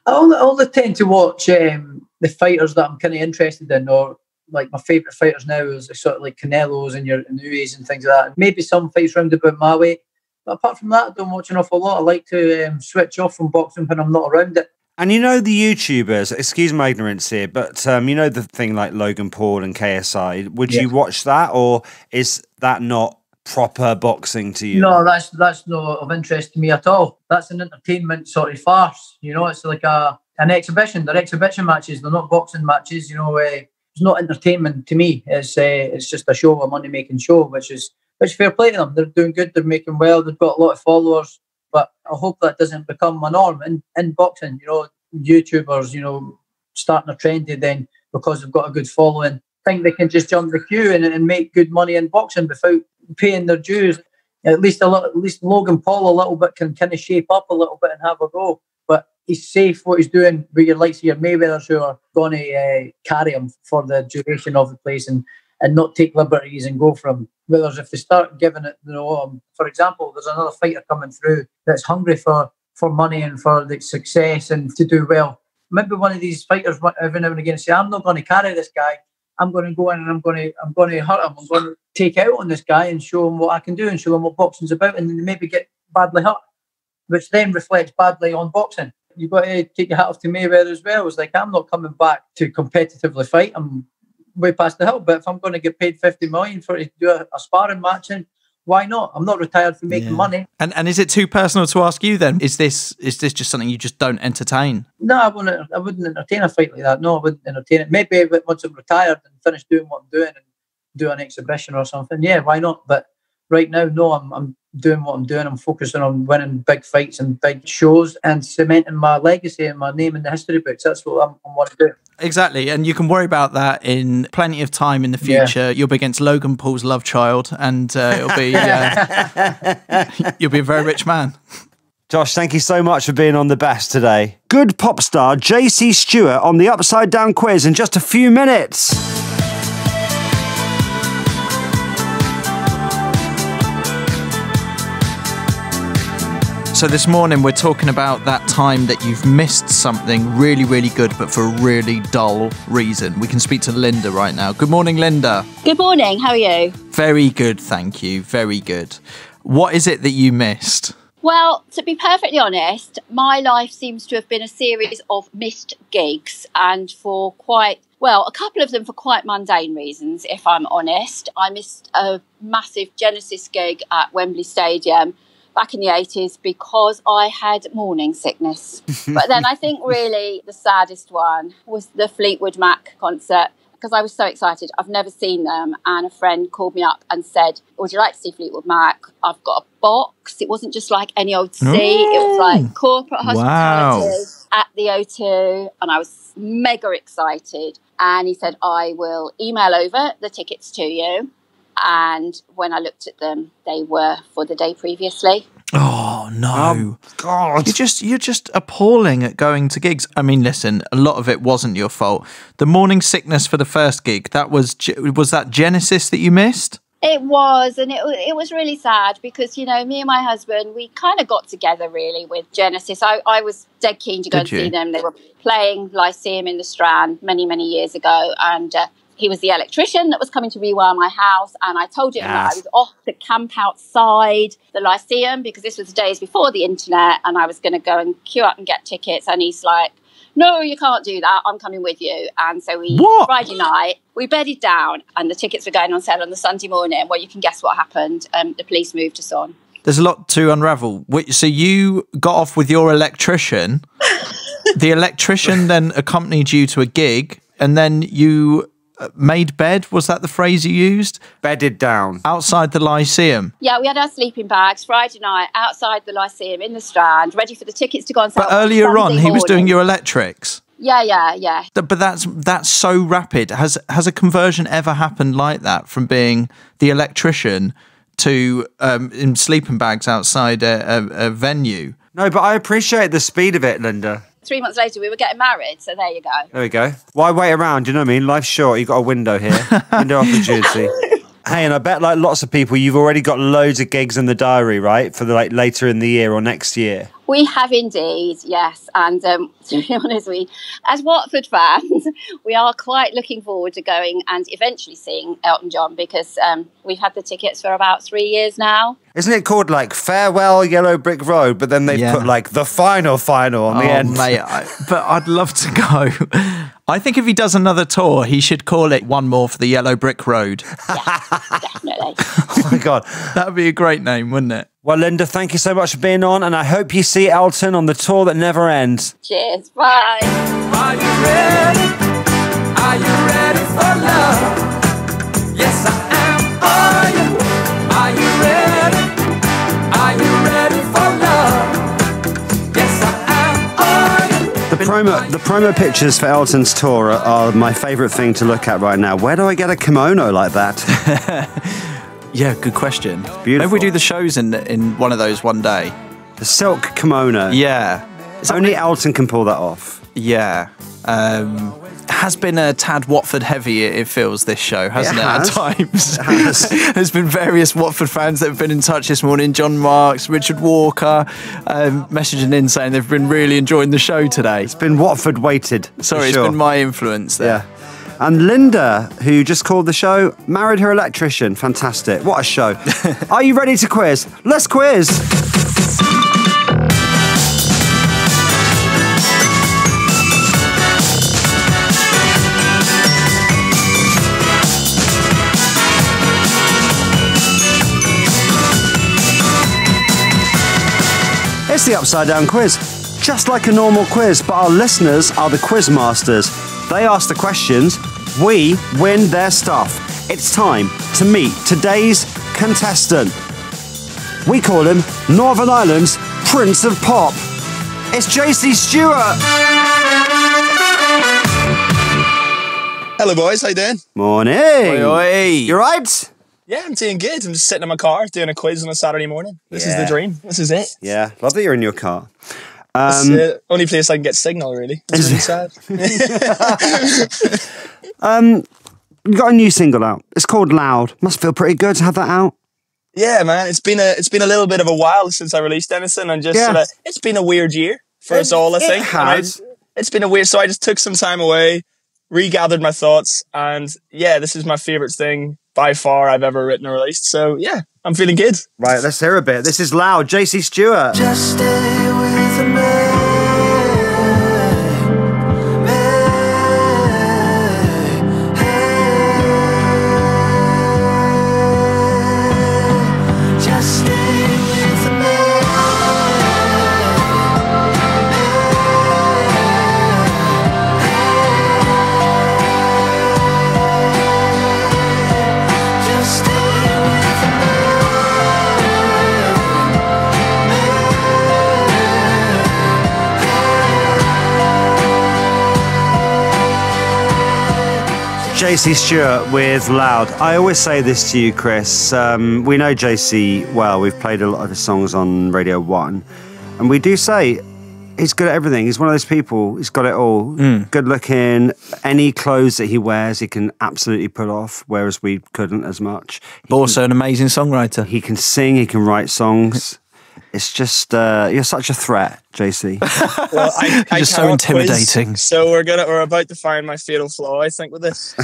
R: I only tend to watch the fighters that I'm kind of interested in, or like my favourite fighters now is sort of like Canelo's and your Inouye's and things like that. Maybe some fights round about my weight, but apart from that, I don't watch an awful lot. I like to switch off from boxing when I'm not around it.
F: And you know the YouTubers, excuse my ignorance here, but you know the thing like Logan Paul and KSI, would you watch that, or is that not proper boxing to you?
R: No, that's not of interest to me at all. That's an entertainment sort of farce, you know. It's like an exhibition. They're exhibition matches. They're not boxing matches, you know. It's not entertainment to me. It's just a show, a money-making show, which fair play to them. They're doing good. They're making well. They've got a lot of followers. But I hope that doesn't become my norm in boxing. You know, YouTubers, you know, starting a trendy then because they've got a good following, think they can just jump the queue and make good money in boxing without paying their dues. At least Logan Paul a little bit can kind of shape up a little bit and have a go. But he's safe what he's doing with your likes of your Mayweathers who are going to carry him for the duration of the place and not take liberties and go for him. Whereas if they start giving it, you know, for example, there's another fighter coming through that's hungry for money and for the success and to do well. Maybe one of these fighters every now and again say, I'm not going to carry this guy. I'm going to go in and I'm going to hurt him. I'm going to take out on this guy and show him what I can do and show him what boxing's about, and then they maybe get badly hurt, which then reflects badly on boxing. You've got to take your hat off to Mayweather as well. It's like, I'm not coming back to competitively fight. I'm way past the hill, but if I'm going to get paid 50 million to do a sparring match, and Why not? I'm not retired for making money.
G: And is it too personal to ask you then? Is this just something you just don't entertain?
R: No, I wouldn't entertain a fight like that. No, I wouldn't entertain it. Maybe once I'm retired and finished doing what I'm doing and do an exhibition or something, yeah, why not? But right now, no, I'm doing what I'm doing. I'm focusing on winning big fights and big shows and cementing my legacy and my name in the history books. That's what I want to do.
G: Exactly, and you can worry about that in plenty of time in the future. You'll be against Logan Paul's love child, and it'll be you'll be a very rich man.
F: Josh, thank you so much for being on The Best today. Good pop star JC Stewart on the Upside Down quiz in just a few minutes.
G: So this morning we're talking about that time that you've missed something really, really good, but for a really dull reason. We can speak to Linda right now. Good morning, Linda.
S: Good morning. How are you?
G: Very good, thank you. Very good. What is it that you missed?
S: Well, to be perfectly honest, my life seems to have been a series of missed gigs, and for a couple of them for quite mundane reasons, if I'm honest. I missed a massive Genesis gig at Wembley Stadium back in the 80s because I had morning sickness. But then I think really the saddest one was the Fleetwood Mac concert, because I was so excited. I've never seen them, and a friend called me up and said, would you like to see Fleetwood Mac? I've got a box. It wasn't just like any old seat. It was like corporate hospitality at the O2, and I was mega excited. And he said, I will email over the tickets to you. And when I looked at them, they were for the day previously.
G: Oh no! God, you're just appalling at going to gigs. I mean, listen, a lot of it wasn't your fault. The morning sickness for the first gig, was that Genesis that you missed?
S: It was, and it was really sad because, you know, me and my husband, we kind of got together really with Genesis. I was dead keen to go and see them. They were playing Lyceum in the Strand many, many years ago, and he was the electrician that was coming to rewire my house, and I told him that I was off to camp outside the Lyceum because this was the days before the internet, and I was going to go and queue up and get tickets. And he's like, no, you can't do that. I'm coming with you. And so Friday night, we bedded down, and the tickets were going on sale on the Sunday morning. Well, you can guess what happened. The police moved us on.
G: There's a lot to unravel. So you got off with your electrician. The electrician then accompanied you to a gig, and then you made bed. Was that the phrase you used?
F: Bedded down.
G: Outside the Lyceum.
S: Yeah, we had our sleeping bags Friday night outside the Lyceum in the Strand, ready for the tickets to go on sale.
G: But earlier on, he was doing your electrics.
S: Yeah.
G: But that's so rapid. Has a conversion ever happened like that, from being the electrician to in sleeping bags outside a venue?
F: No, but I appreciate the speed of it, Linda.
S: 3 months later, we were getting married, so there you go.
F: There we go. Why wait around? Do you know what I mean? Life's short. You've got a window here. Window opportunity. Hey, and I bet like lots of people, you've already got loads of gigs in the diary, right? For the later in the year or next year.
S: We have indeed, yes. And to be honest, as Watford fans, we are quite looking forward to going and eventually seeing Elton John, because we've had the tickets for about 3 years now.
F: Isn't it called like Farewell Yellow Brick Road, but then they put like the final on the end?
G: Mate, but I'd love to go. I think if he does another tour, he should call it One More for the Yellow Brick Road.
S: Yeah, definitely.
F: Oh my God.
G: That would be a great name, wouldn't it?
F: Well, Linda, thank you so much for being on, and I hope you see Elton on the tour that never ends.
S: Cheers, bye.
I: Are you ready? Are you ready for love? Yes, I am. Are you ready? Are you ready for love? Yes, I am.
F: The promo pictures for Elton's tour are my favourite thing to look at right now. Where do I get a kimono like that?
G: Yeah, good question.
F: Beautiful.
G: Maybe we do the shows in one of those one day.
F: The silk kimono.
G: Yeah.
F: Only Elton can pull that off.
G: Yeah. Has been a tad Watford heavy, it feels, this show, hasn't it? At times. It has. There's been various Watford fans that have been in touch this morning. John Marks, Richard Walker, messaging in saying they've been really enjoying the show today.
F: It's been Watford weighted.
G: Sorry, it's been my influence there.
F: Yeah. And Linda, who just called the show, married her electrician. Fantastic. What a show. Are you ready to quiz? Let's quiz. It's the Upside Down Quiz. Just like a normal quiz, but our listeners are the quiz masters. They ask the questions, we win their stuff. It's time to meet today's contestant. We call him Northern Ireland's Prince of Pop. It's JC Stewart.
T: Hello, boys. How you doing?
F: Morning.
T: Oi, oi.
F: You right?
T: Yeah, I'm doing good. I'm just sitting in my car doing a quiz on a Saturday morning. This is the dream. This is it.
F: Yeah, love that you're in your car.
T: It's the only place I can get signal, really. It's really sad.
F: You got a new single out. It's called Loud. Must feel pretty good to have that out.
T: Yeah, man. It's been a little bit of a while since I released anything, and just it's been a weird year for us all, I think.
F: It has.
T: It's been a weird. So I just took some time away, regathered my thoughts, and yeah, this is my favorite thing by far I've ever written or released. So yeah, I'm feeling good.
F: Right, let's hear a bit. This is Loud, JC Stewart.
I: Just stay with me. Just stay with me. Just stay with
F: JC Stewart with Loud. I always say this to you, Chris. We know JC well. We've played a lot of his songs on Radio 1. And we do say he's good at everything. He's one of those people. He's got it all. Good looking. Any clothes that he wears, he can absolutely pull off, whereas we couldn't as much.
G: But also an amazing songwriter.
F: He can sing. He can write songs. It's just, you're such a threat, JC.
T: Well, I
G: just so
T: cannot
G: intimidating.
T: quiz, so we're about to find my fatal flaw, I think, with this. So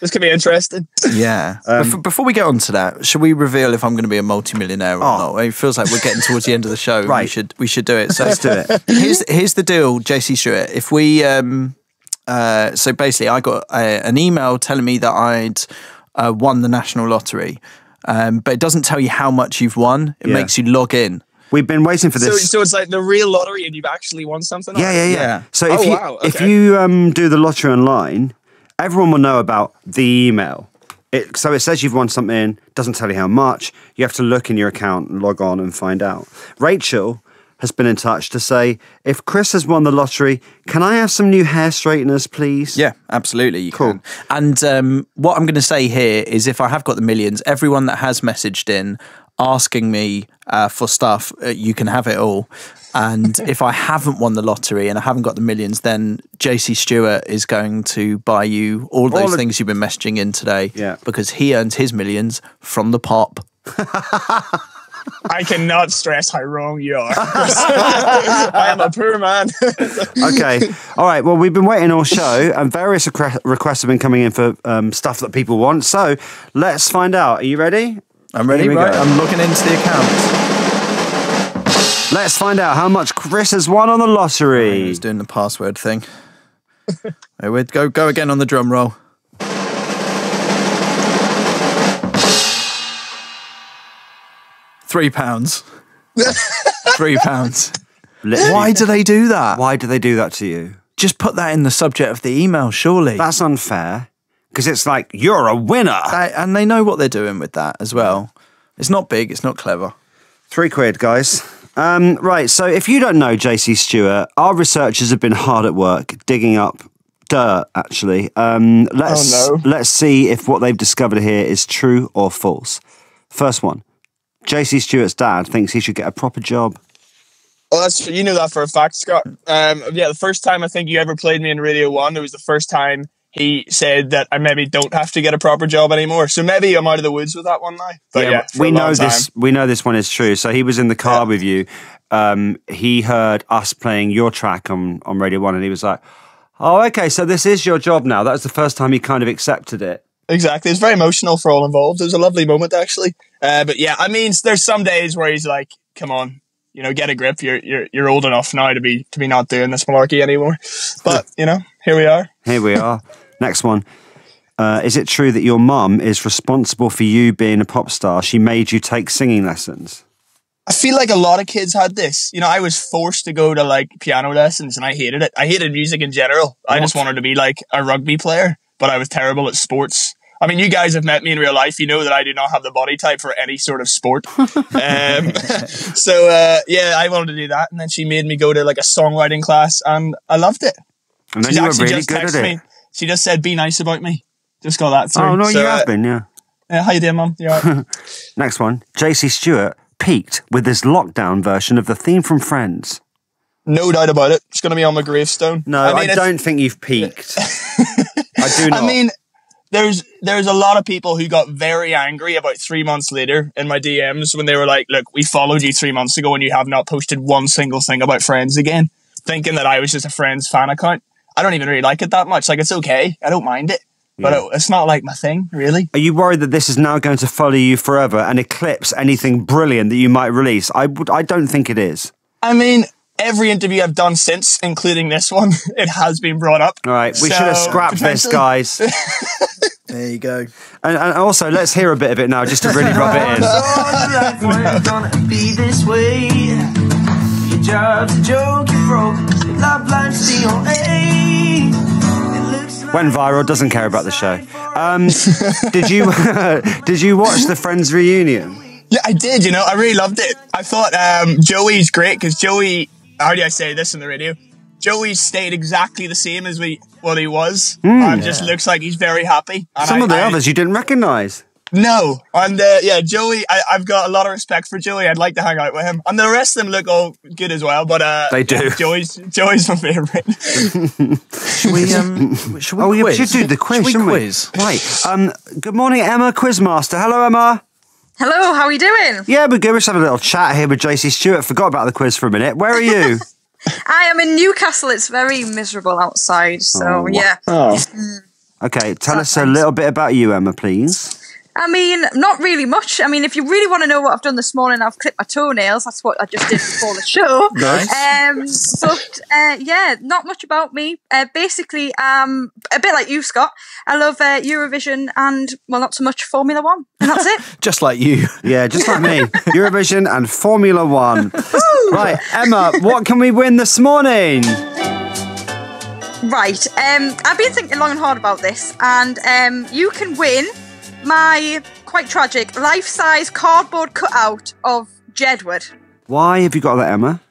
T: this could be interesting.
G: Yeah. Before we get on to that, should we reveal if I'm going to be a multimillionaire or not? It feels like we're getting towards the end of the show. Right. We should do it. So
F: let's do it.
G: Here's the deal, JC Stewart. If we, so basically, I got an email telling me that I'd won the national lottery, but it doesn't tell you how much you've won. It makes you log in.
F: We've been waiting for this.
T: So it's like the real lottery, and you've actually won something.
F: Yeah. So if
T: okay.
F: you do the lottery online, everyone will know about the email. So it says you've won something, doesn't tell you how much. You have to look in your account and log on and find out. Rachel has been in touch to say, if Chris has won the lottery, can I have some new hair straighteners, please?
G: Yeah, absolutely. You can. And what I'm going to say here is, if I have got the millions, everyone that has messaged in asking me for stuff, you can have it all. And if I haven't won the lottery and I haven't got the millions, then JC Stewart is going to buy you all those things you've been messaging in today. Yeah. Because he earns his millions from the pop.
T: I cannot stress how wrong you are. I am a poor man.
F: Okay. All right. Well, we've been waiting all show, and various requests have been coming in for stuff that people want. So let's find out. Are you ready?
G: I'm ready. Right. I'm looking into the account.
F: Let's find out how much Chris has won on the lottery.
G: He's doing the password thing. Go again on the drum roll. £3. £3. Why do they do that?
F: Why do they do that to you?
G: Just put that in the subject of the email, surely.
F: That's unfair. Because it's like, you're a winner.
G: And they know what they're doing with that as well. It's not big, it's not clever.
F: £3, guys. Right, so if you don't know JC Stewart, our researchers have been hard at work digging up dirt, actually. Let's see if what they've discovered here is true or false. First one. JC Stewart's dad thinks he should get a proper job.
T: Well, you knew that for a fact, Scott. The first time I think you ever played me in Radio 1, it was the first time he said that I maybe don't have to get a proper job anymore. So maybe I'm out of the woods with that one now. But
F: we know this. We know this one is true. So he was in the car with you. He heard us playing your track on Radio 1, and he was like, "Oh, okay. So this is your job now." That was the first time he kind of accepted it.
T: Exactly. It's very emotional for all involved. It was a lovely moment, actually. But yeah, I mean, there's some days where he's like, "Come on, get a grip. You're old enough now to be not doing this malarkey anymore." But here we are.
F: Here we are. Next one. Is it true that your mum is responsible for you being a pop star? She made you take singing lessons.
T: I feel like a lot of kids had this. You know, I was forced to go to like piano lessons and I hated it. I hated music in general. I just wanted to be like a rugby player, but I was terrible at sports. I mean, you guys have met me in real life. You know that I do not have the body type for any sort of sport. So, I wanted to do that. And then she made me go to like a songwriting class and I loved it.
F: And then you were really good at it.
T: She just said, be nice about me. Just got that through.
F: Oh, no, you have been, yeah.
T: How you doing, Mum? You all right?
F: Next one. JC Stewart peaked with his lockdown version of the theme from Friends.
T: No doubt about it. It's going to be on my gravestone.
F: No, I don't think you've peaked. I do not.
T: I mean, there's a lot of people who got very angry about 3 months later in my DMs when they were like, look, we followed you 3 months ago and you have not posted one single thing about Friends again, thinking that I was just a Friends fan account. I don't even really like it that much. Like, it's okay. I don't mind it. But it's not like my thing, really.
F: Are you worried that this is now going to follow you forever and eclipse anything brilliant that you might release? I don't think it is.
T: I mean, every interview I've done since, including this one, it has been brought up.
F: All right, we should have scrapped this, guys.
G: There you go.
F: And also, let's hear a bit of it now, just to really rub it in.
I: Be this way. Your job's a joke, you broke. Love life's the only.
F: Went viral, doesn't care about the show. Did you watch the Friends reunion?
T: Yeah, I did, you know. I really loved it. I thought Joey's great because Joey, how do I say this in the radio? Joey stayed exactly the same as what he was. Just looks like he's very happy. And
F: Some of the others you didn't recognise.
T: No. And Joey, I've got a lot of respect for Joey. I'd like to hang out with him. And the rest of them look all good as well. But
F: they do.
T: Joey's my favourite.
G: Should we quiz?
F: We should do the quiz, shouldn't we? Right. Good morning, Emma, Quizmaster. Hello, Emma.
U: Hello, how are you doing?
F: Yeah, we're good. We're just having a little chat here with JC Stewart. Forgot about the quiz for a minute. Where are you?
U: I am in Newcastle. It's very miserable outside, so yeah.
F: Oh. Okay, tell us a little bit about you, Emma, please.
U: I mean, not really much. I mean, if you really want to know what I've done this morning, I've clipped my toenails. That's what I just did before the show.
F: Nice.
U: Not much about me. Basically, a bit like you, Scott. I love Eurovision and, well, not so much Formula One. And that's it.
G: Just like you.
F: Yeah, just like me. Eurovision and Formula One. Right, Emma, what can we win this morning?
U: Right. I've been thinking long and hard about this, and you can win my quite tragic life-size cardboard cutout of Jedward.
F: Why have you got that, Emma?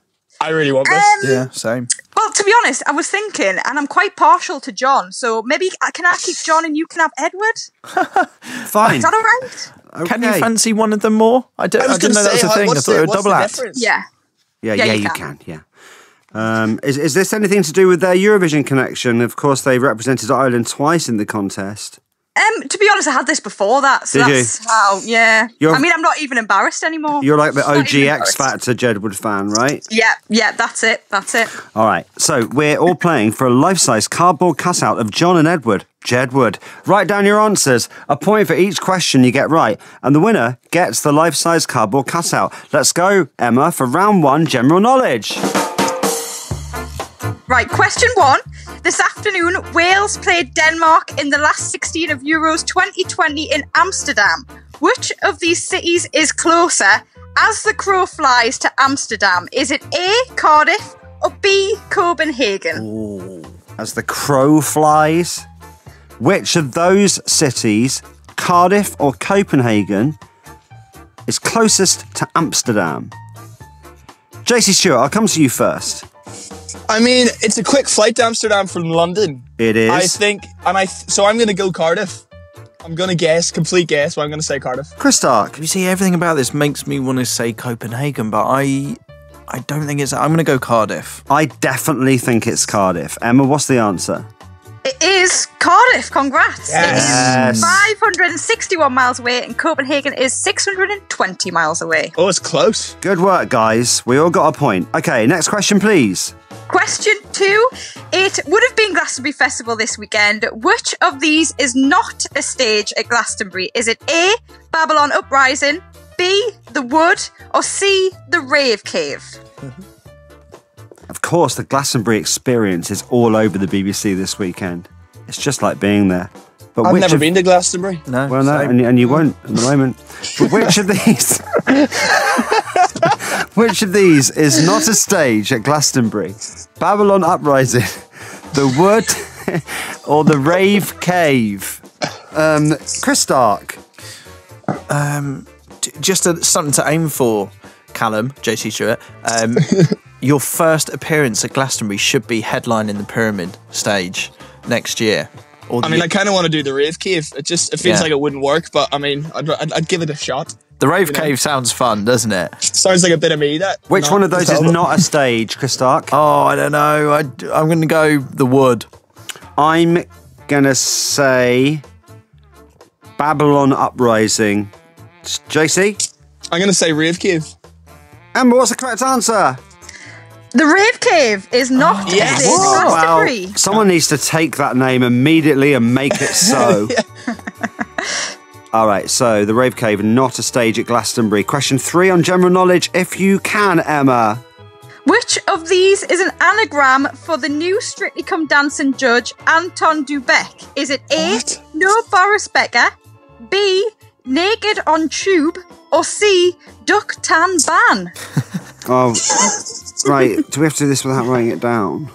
T: I really want this.
G: Yeah, same.
U: Well, to be honest, I was thinking, and I'm quite partial to John, so maybe can I keep John and you can have Edward?
F: Fine.
U: Is that all right?
F: Okay.
G: Can you fancy one of them more? I didn't know that was a thing. I thought it was a double act.
U: Yeah.
F: Yeah, you can. Yeah. Is this anything to do with their Eurovision connection? Of course, they represented Ireland twice in the contest.
U: To be honest, I had this before that, so
F: Did
U: that's how, yeah. I mean, I'm not even embarrassed anymore.
F: You're like the
U: Not
F: OG
U: even
F: X Factor Jedward fan, right?
U: Yeah, that's it.
F: All right, so we're all playing for a life-size cardboard cutout of John and Edward. Jedward. Write down your answers. A point for each question you get right, and the winner gets the life-size cardboard cutout. Let's go, Emma, for round one, general knowledge.
U: Right, question one. This afternoon, Wales played Denmark in the last 16 of Euros 2020 in Amsterdam. Which of these cities is closer as the crow flies to Amsterdam? Is it A, Cardiff, or B, Copenhagen?
F: Ooh. As the crow flies? Which of those cities, Cardiff or Copenhagen, is closest to Amsterdam? JC Stewart, I'll come to you first.
T: I mean, it's a quick flight to Amsterdam from London.
F: It is.
T: I think, so I'm going to go Cardiff. I'm going to guess, complete guess, but I'm going to say Cardiff.
F: Chris Stark.
G: You see, everything about this makes me want to say Copenhagen, but I don't think it's. I'm going to go Cardiff.
F: I definitely think it's Cardiff. Emma, what's the answer?
U: It is Cardiff. Congrats.
F: Yes.
U: It is 561 miles away, and Copenhagen is 620 miles away.
T: Oh, it's close.
F: Good work, guys. We all got a point. Okay, next question, please.
U: Question 2. It would have been Glastonbury Festival this weekend. Which of these is not a stage at Glastonbury? Is it A, Babylon Uprising, B, The Wood, or C, The Rave Cave?
F: Of course, the Glastonbury experience is all over the BBC this weekend. It's just like being there. But
T: I've never been to Glastonbury.
G: No.
F: Well, no, and you won't at the moment. But which of these... Which of these is not a stage at Glastonbury? Babylon Uprising, The Wood, or the Rave Cave? Chris Stark.
G: Just something to aim for, Callum, JC Stewart. Your first appearance at Glastonbury should be headlining the Pyramid stage next year.
T: I mean, I kind of want to do the Rave Cave. It feels like it wouldn't work, but I mean, I'd give it a shot.
G: The Rave Cave sounds fun, doesn't it?
T: Sounds like a bit of me.
F: Which one of those is not a stage, Chris Stark?
G: Oh, I don't know. I'm going to go The Wood.
F: I'm going to say Babylon Uprising. JC?
T: I'm going to say Rave Cave.
F: Amber, what's the correct answer?
U: The Rave Cave is not a stage at Glastonbury.
F: Wow. Someone needs to take that name immediately and make it so. All right, so the Rave Cave, not a stage at Glastonbury. Question 3 on general knowledge, if you can, Emma.
U: Which of these is an anagram for the new Strictly Come Dancing judge, Anton Dubek? Is it A, no Boris Becker, B, naked on tube, or C, duck tan ban?
F: Oh, right. Do we have to do this without writing it down?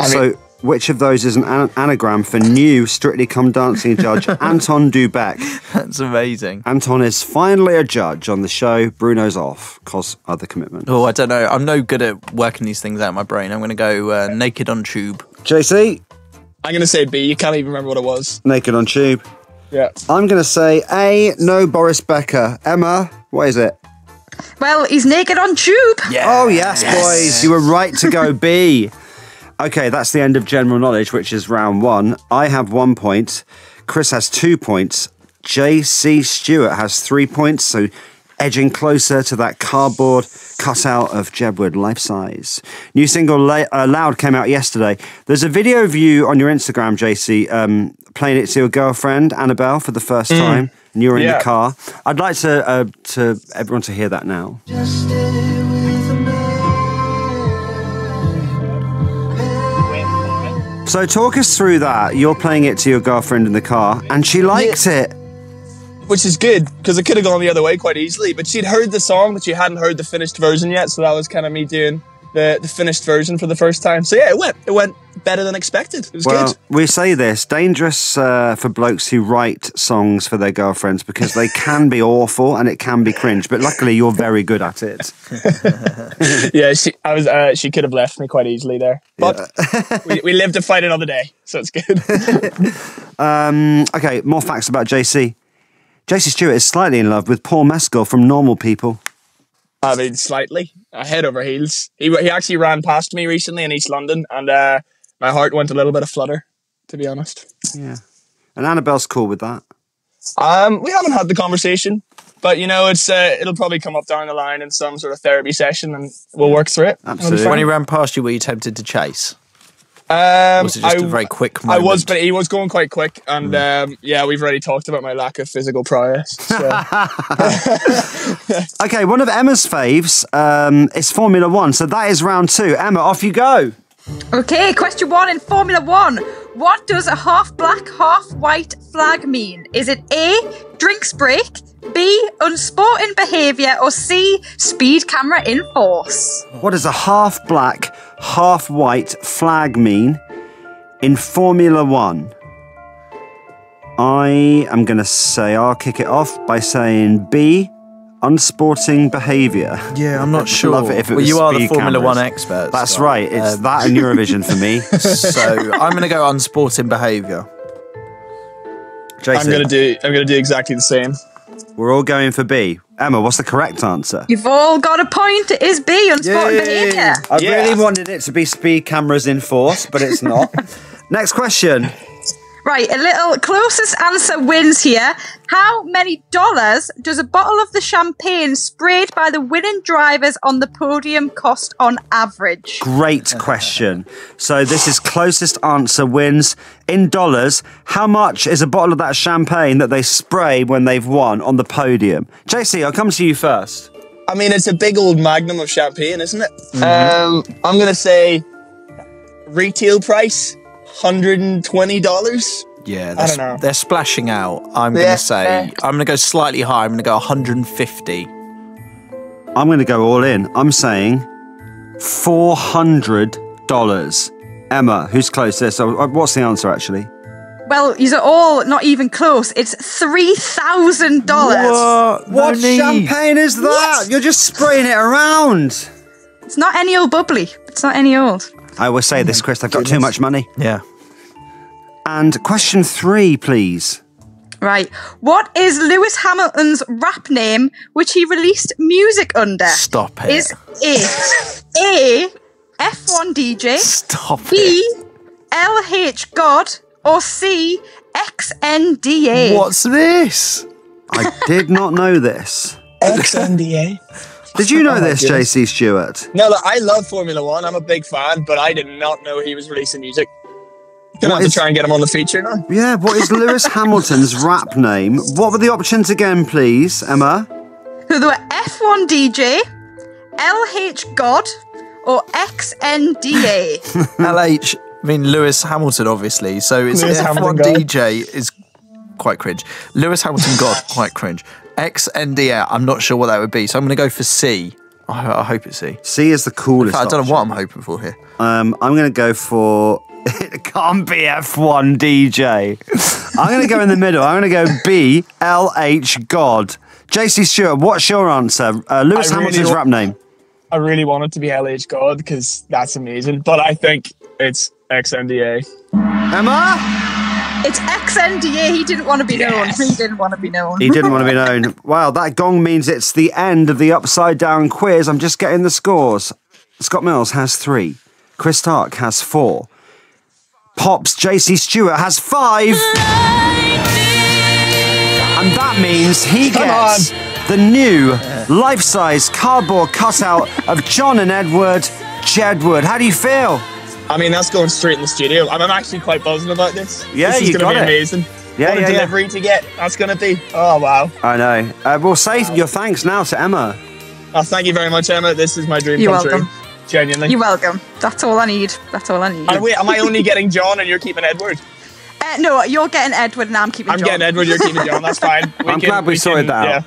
F: So, which of those is an anagram for new Strictly Come Dancing judge, Anton Dubek?
G: That's amazing.
F: Anton is finally a judge on the show. Bruno's off, cause other commitment.
G: Oh, I don't know. I'm no good at working these things out in my brain. I'm going to go naked on tube.
F: JC?
T: I'm going to say B. You can't even remember what it was.
F: Naked on tube.
T: Yeah.
F: I'm going to say A, no Boris Becker. Emma, what is it?
U: Well, he's naked on tube.
F: Oh, yes, boys. You were right to go B. Okay, that's the end of general knowledge, which is round 1. I have 1 point. Chris has 2 points. JC Stewart has 3 points, so edging closer to that cardboard cutout of Jeb Wood, life size. New single Loud came out yesterday. There's a video of you on your Instagram, JC, playing it to your girlfriend, Annabelle, for the first time, and you were in the car. I'd like to everyone to hear that now. So talk us through that. You're playing it to your girlfriend in the car, and she liked it.
T: Which is good, because it could have gone the other way quite easily. But she'd heard the song, but she hadn't heard the finished version yet, so that was kind of me doing the finished version for the first time. So yeah, it went better than expected. It was good.
F: We say this, dangerous for blokes who write songs for their girlfriends, because they can be awful and it can be cringe, but luckily you're very good at it.
T: Yeah, she could have left me quite easily there. But we live to fight another day, so it's good.
F: Okay, more facts about JC. JC Stewart is slightly in love with Paul Mescal from Normal People.
T: I mean, slightly. Head over heels. He actually ran past me recently in East London, and my heart went a little bit aflutter, to be honest.
F: Yeah. And Annabelle's cool with that?
T: We haven't had the conversation, but you know, it'll probably come up down the line in some sort of therapy session, and we'll work through it.
G: Absolutely. When he ran past you, were you tempted to chase? Or was it just a very quick moment?
T: I was, but he was going quite quick, and yeah, we've already talked about my lack of physical prowess. So.
F: Okay, one of Emma's faves is Formula 1, so that is round 2. Emma, off you go.
U: Okay, question 1 in Formula 1. What does a half black, half white flag mean? Is it A, drinks break, B, unsporting behaviour, or C, speed camera in force?
F: What does a half black, half white flag mean in Formula 1? I am going to say, I'll kick it off by saying B, unsporting behaviour.
G: Yeah, I'm not sure.
F: Love it if it was
G: you are the
F: speed
G: Formula
F: cameras.
G: 1 expert.
F: That's
G: Scott.
F: right. It's that and Eurovision for me.
G: So I'm going to go unsporting behaviour.
F: Jason,
T: I'm gonna do exactly the same.
F: We're all going for B. Emma, what's the correct answer?
U: You've all got a point. It is B, unsporting behaviour.
F: I really wanted it to be speed cameras in force, but it's not. Next question.
U: Right, a little closest answer wins here. How many dollars does a bottle of the champagne sprayed by the winning drivers on the podium cost on average?
F: Great question. So this is closest answer wins. In dollars, how much is a bottle of that champagne that they spray when they've won on the podium? JC, I'll come to you first.
T: I mean, it's a big old magnum of champagne, isn't it? Mm-hmm. I'm going to say retail price, $120.
G: Yeah,
T: I don't know.
G: They're splashing out. I'm going to say, I'm going to go slightly higher. I'm going to go 150.
F: I'm going to go all in. I'm saying $400. Emma, who's closest? What's the answer, actually?
U: Well, these are all not even close. It's $3,000.
F: What champagne is that?
U: What?
F: You're just spraying it around.
U: It's not any old bubbly. It's not any old.
F: I will say this, Chris. I've got too much money.
G: Yeah.
F: And question 3, please.
U: Right. What is Lewis Hamilton's rap name, which he released music under?
G: Stop it.
U: Is it A, F1 DJ, B, LH God, or C, XNDA?
G: What's this?
F: I did not know this.
T: XNDA.
F: Did you know
T: Oh my
F: this,
T: goodness.
F: JC Stewart?
T: No, look, I love Formula One. I'm a big fan, but I did not know he was releasing music. Gonna have to try and get him on the feature now.
F: Yeah, what is Lewis Hamilton's rap name? What were the options again, please, Emma?
U: So there were F1 DJ, LH God, or XNDA.
G: LH, I mean Lewis Hamilton, obviously. So it's
T: Lewis Hamilton
G: F1
T: God.
G: DJ is quite cringe. Lewis Hamilton God, quite cringe. XNDA, I'm not sure what that would be. So I'm going to go for C. I hope it's C.
F: C is the coolest.
G: I don't know what I'm hoping for here.
F: I'm going to go for. It can't be F1 DJ. I'm going to go in the middle. I'm going to go B, LH God. JC Stewart, what's your answer? Lewis Hamilton's rap name.
T: I really want it to be LH God because that's amazing, but I think it's XNDA.
F: Emma?
U: It's XNDA. He didn't want to be known. He didn't want to be known.
F: He didn't want to be known. Wow, that gong means it's the end of the upside down quiz. I'm just getting the scores. Scott Mills has 3. Chris Stark has 4. Pops JC Stewart has 5. And that means he gets the new life-size cardboard cutout of John and Edward Jedward. How do you feel?
T: I mean, that's going straight in the studio. I'm actually quite buzzing about this.
F: Yeah,
T: this is
F: you
T: gonna
F: got
T: be
F: it.
T: amazing.
F: Yeah,
T: what a
F: yeah, yeah.
T: delivery to get. That's going to be. Oh, wow.
F: I know. We'll say your thanks now to Emma.
T: Oh, thank you very much, Emma. This is my dream
U: You're
T: come
U: welcome.
T: true. Genuinely.
U: You're welcome. That's all I need. That's all I need.
T: And wait, am I only getting John and you're keeping Edward?
U: No, you're getting Edward and I'm keeping
T: I'm
U: John.
T: getting Edward, you're keeping John. That's fine.
F: I'm glad we sorted that out.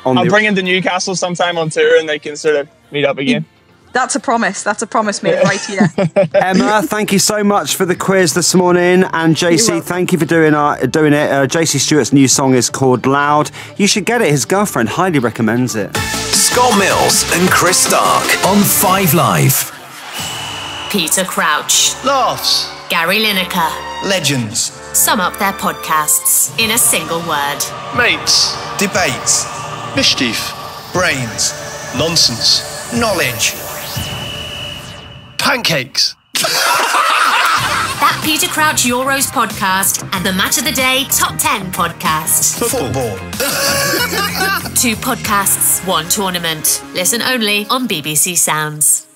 T: I'll bring him to Newcastle sometime on tour and they can sort of meet up again.
U: That's a promise. That's a promise made right here.
F: Emma, thank you so much for the quiz this morning, and JC, thank you for doing it. JC Stewart's new song is called Loud. You should get it. His girlfriend highly recommends it.
E: Scott Mills and Chris Stark on 5 Live.
A: Peter Crouch.
C: Laughs.
A: Gary Lineker.
C: Legends.
A: Sum up their podcasts in a single word.
C: Mates. Debates. Mischief. Brains. Nonsense. Knowledge. Pancakes.
A: That Peter Crouch Euros podcast and the Match of the Day Top 10 podcast.
C: Football.
A: 2 podcasts, 1 tournament. Listen only on BBC Sounds.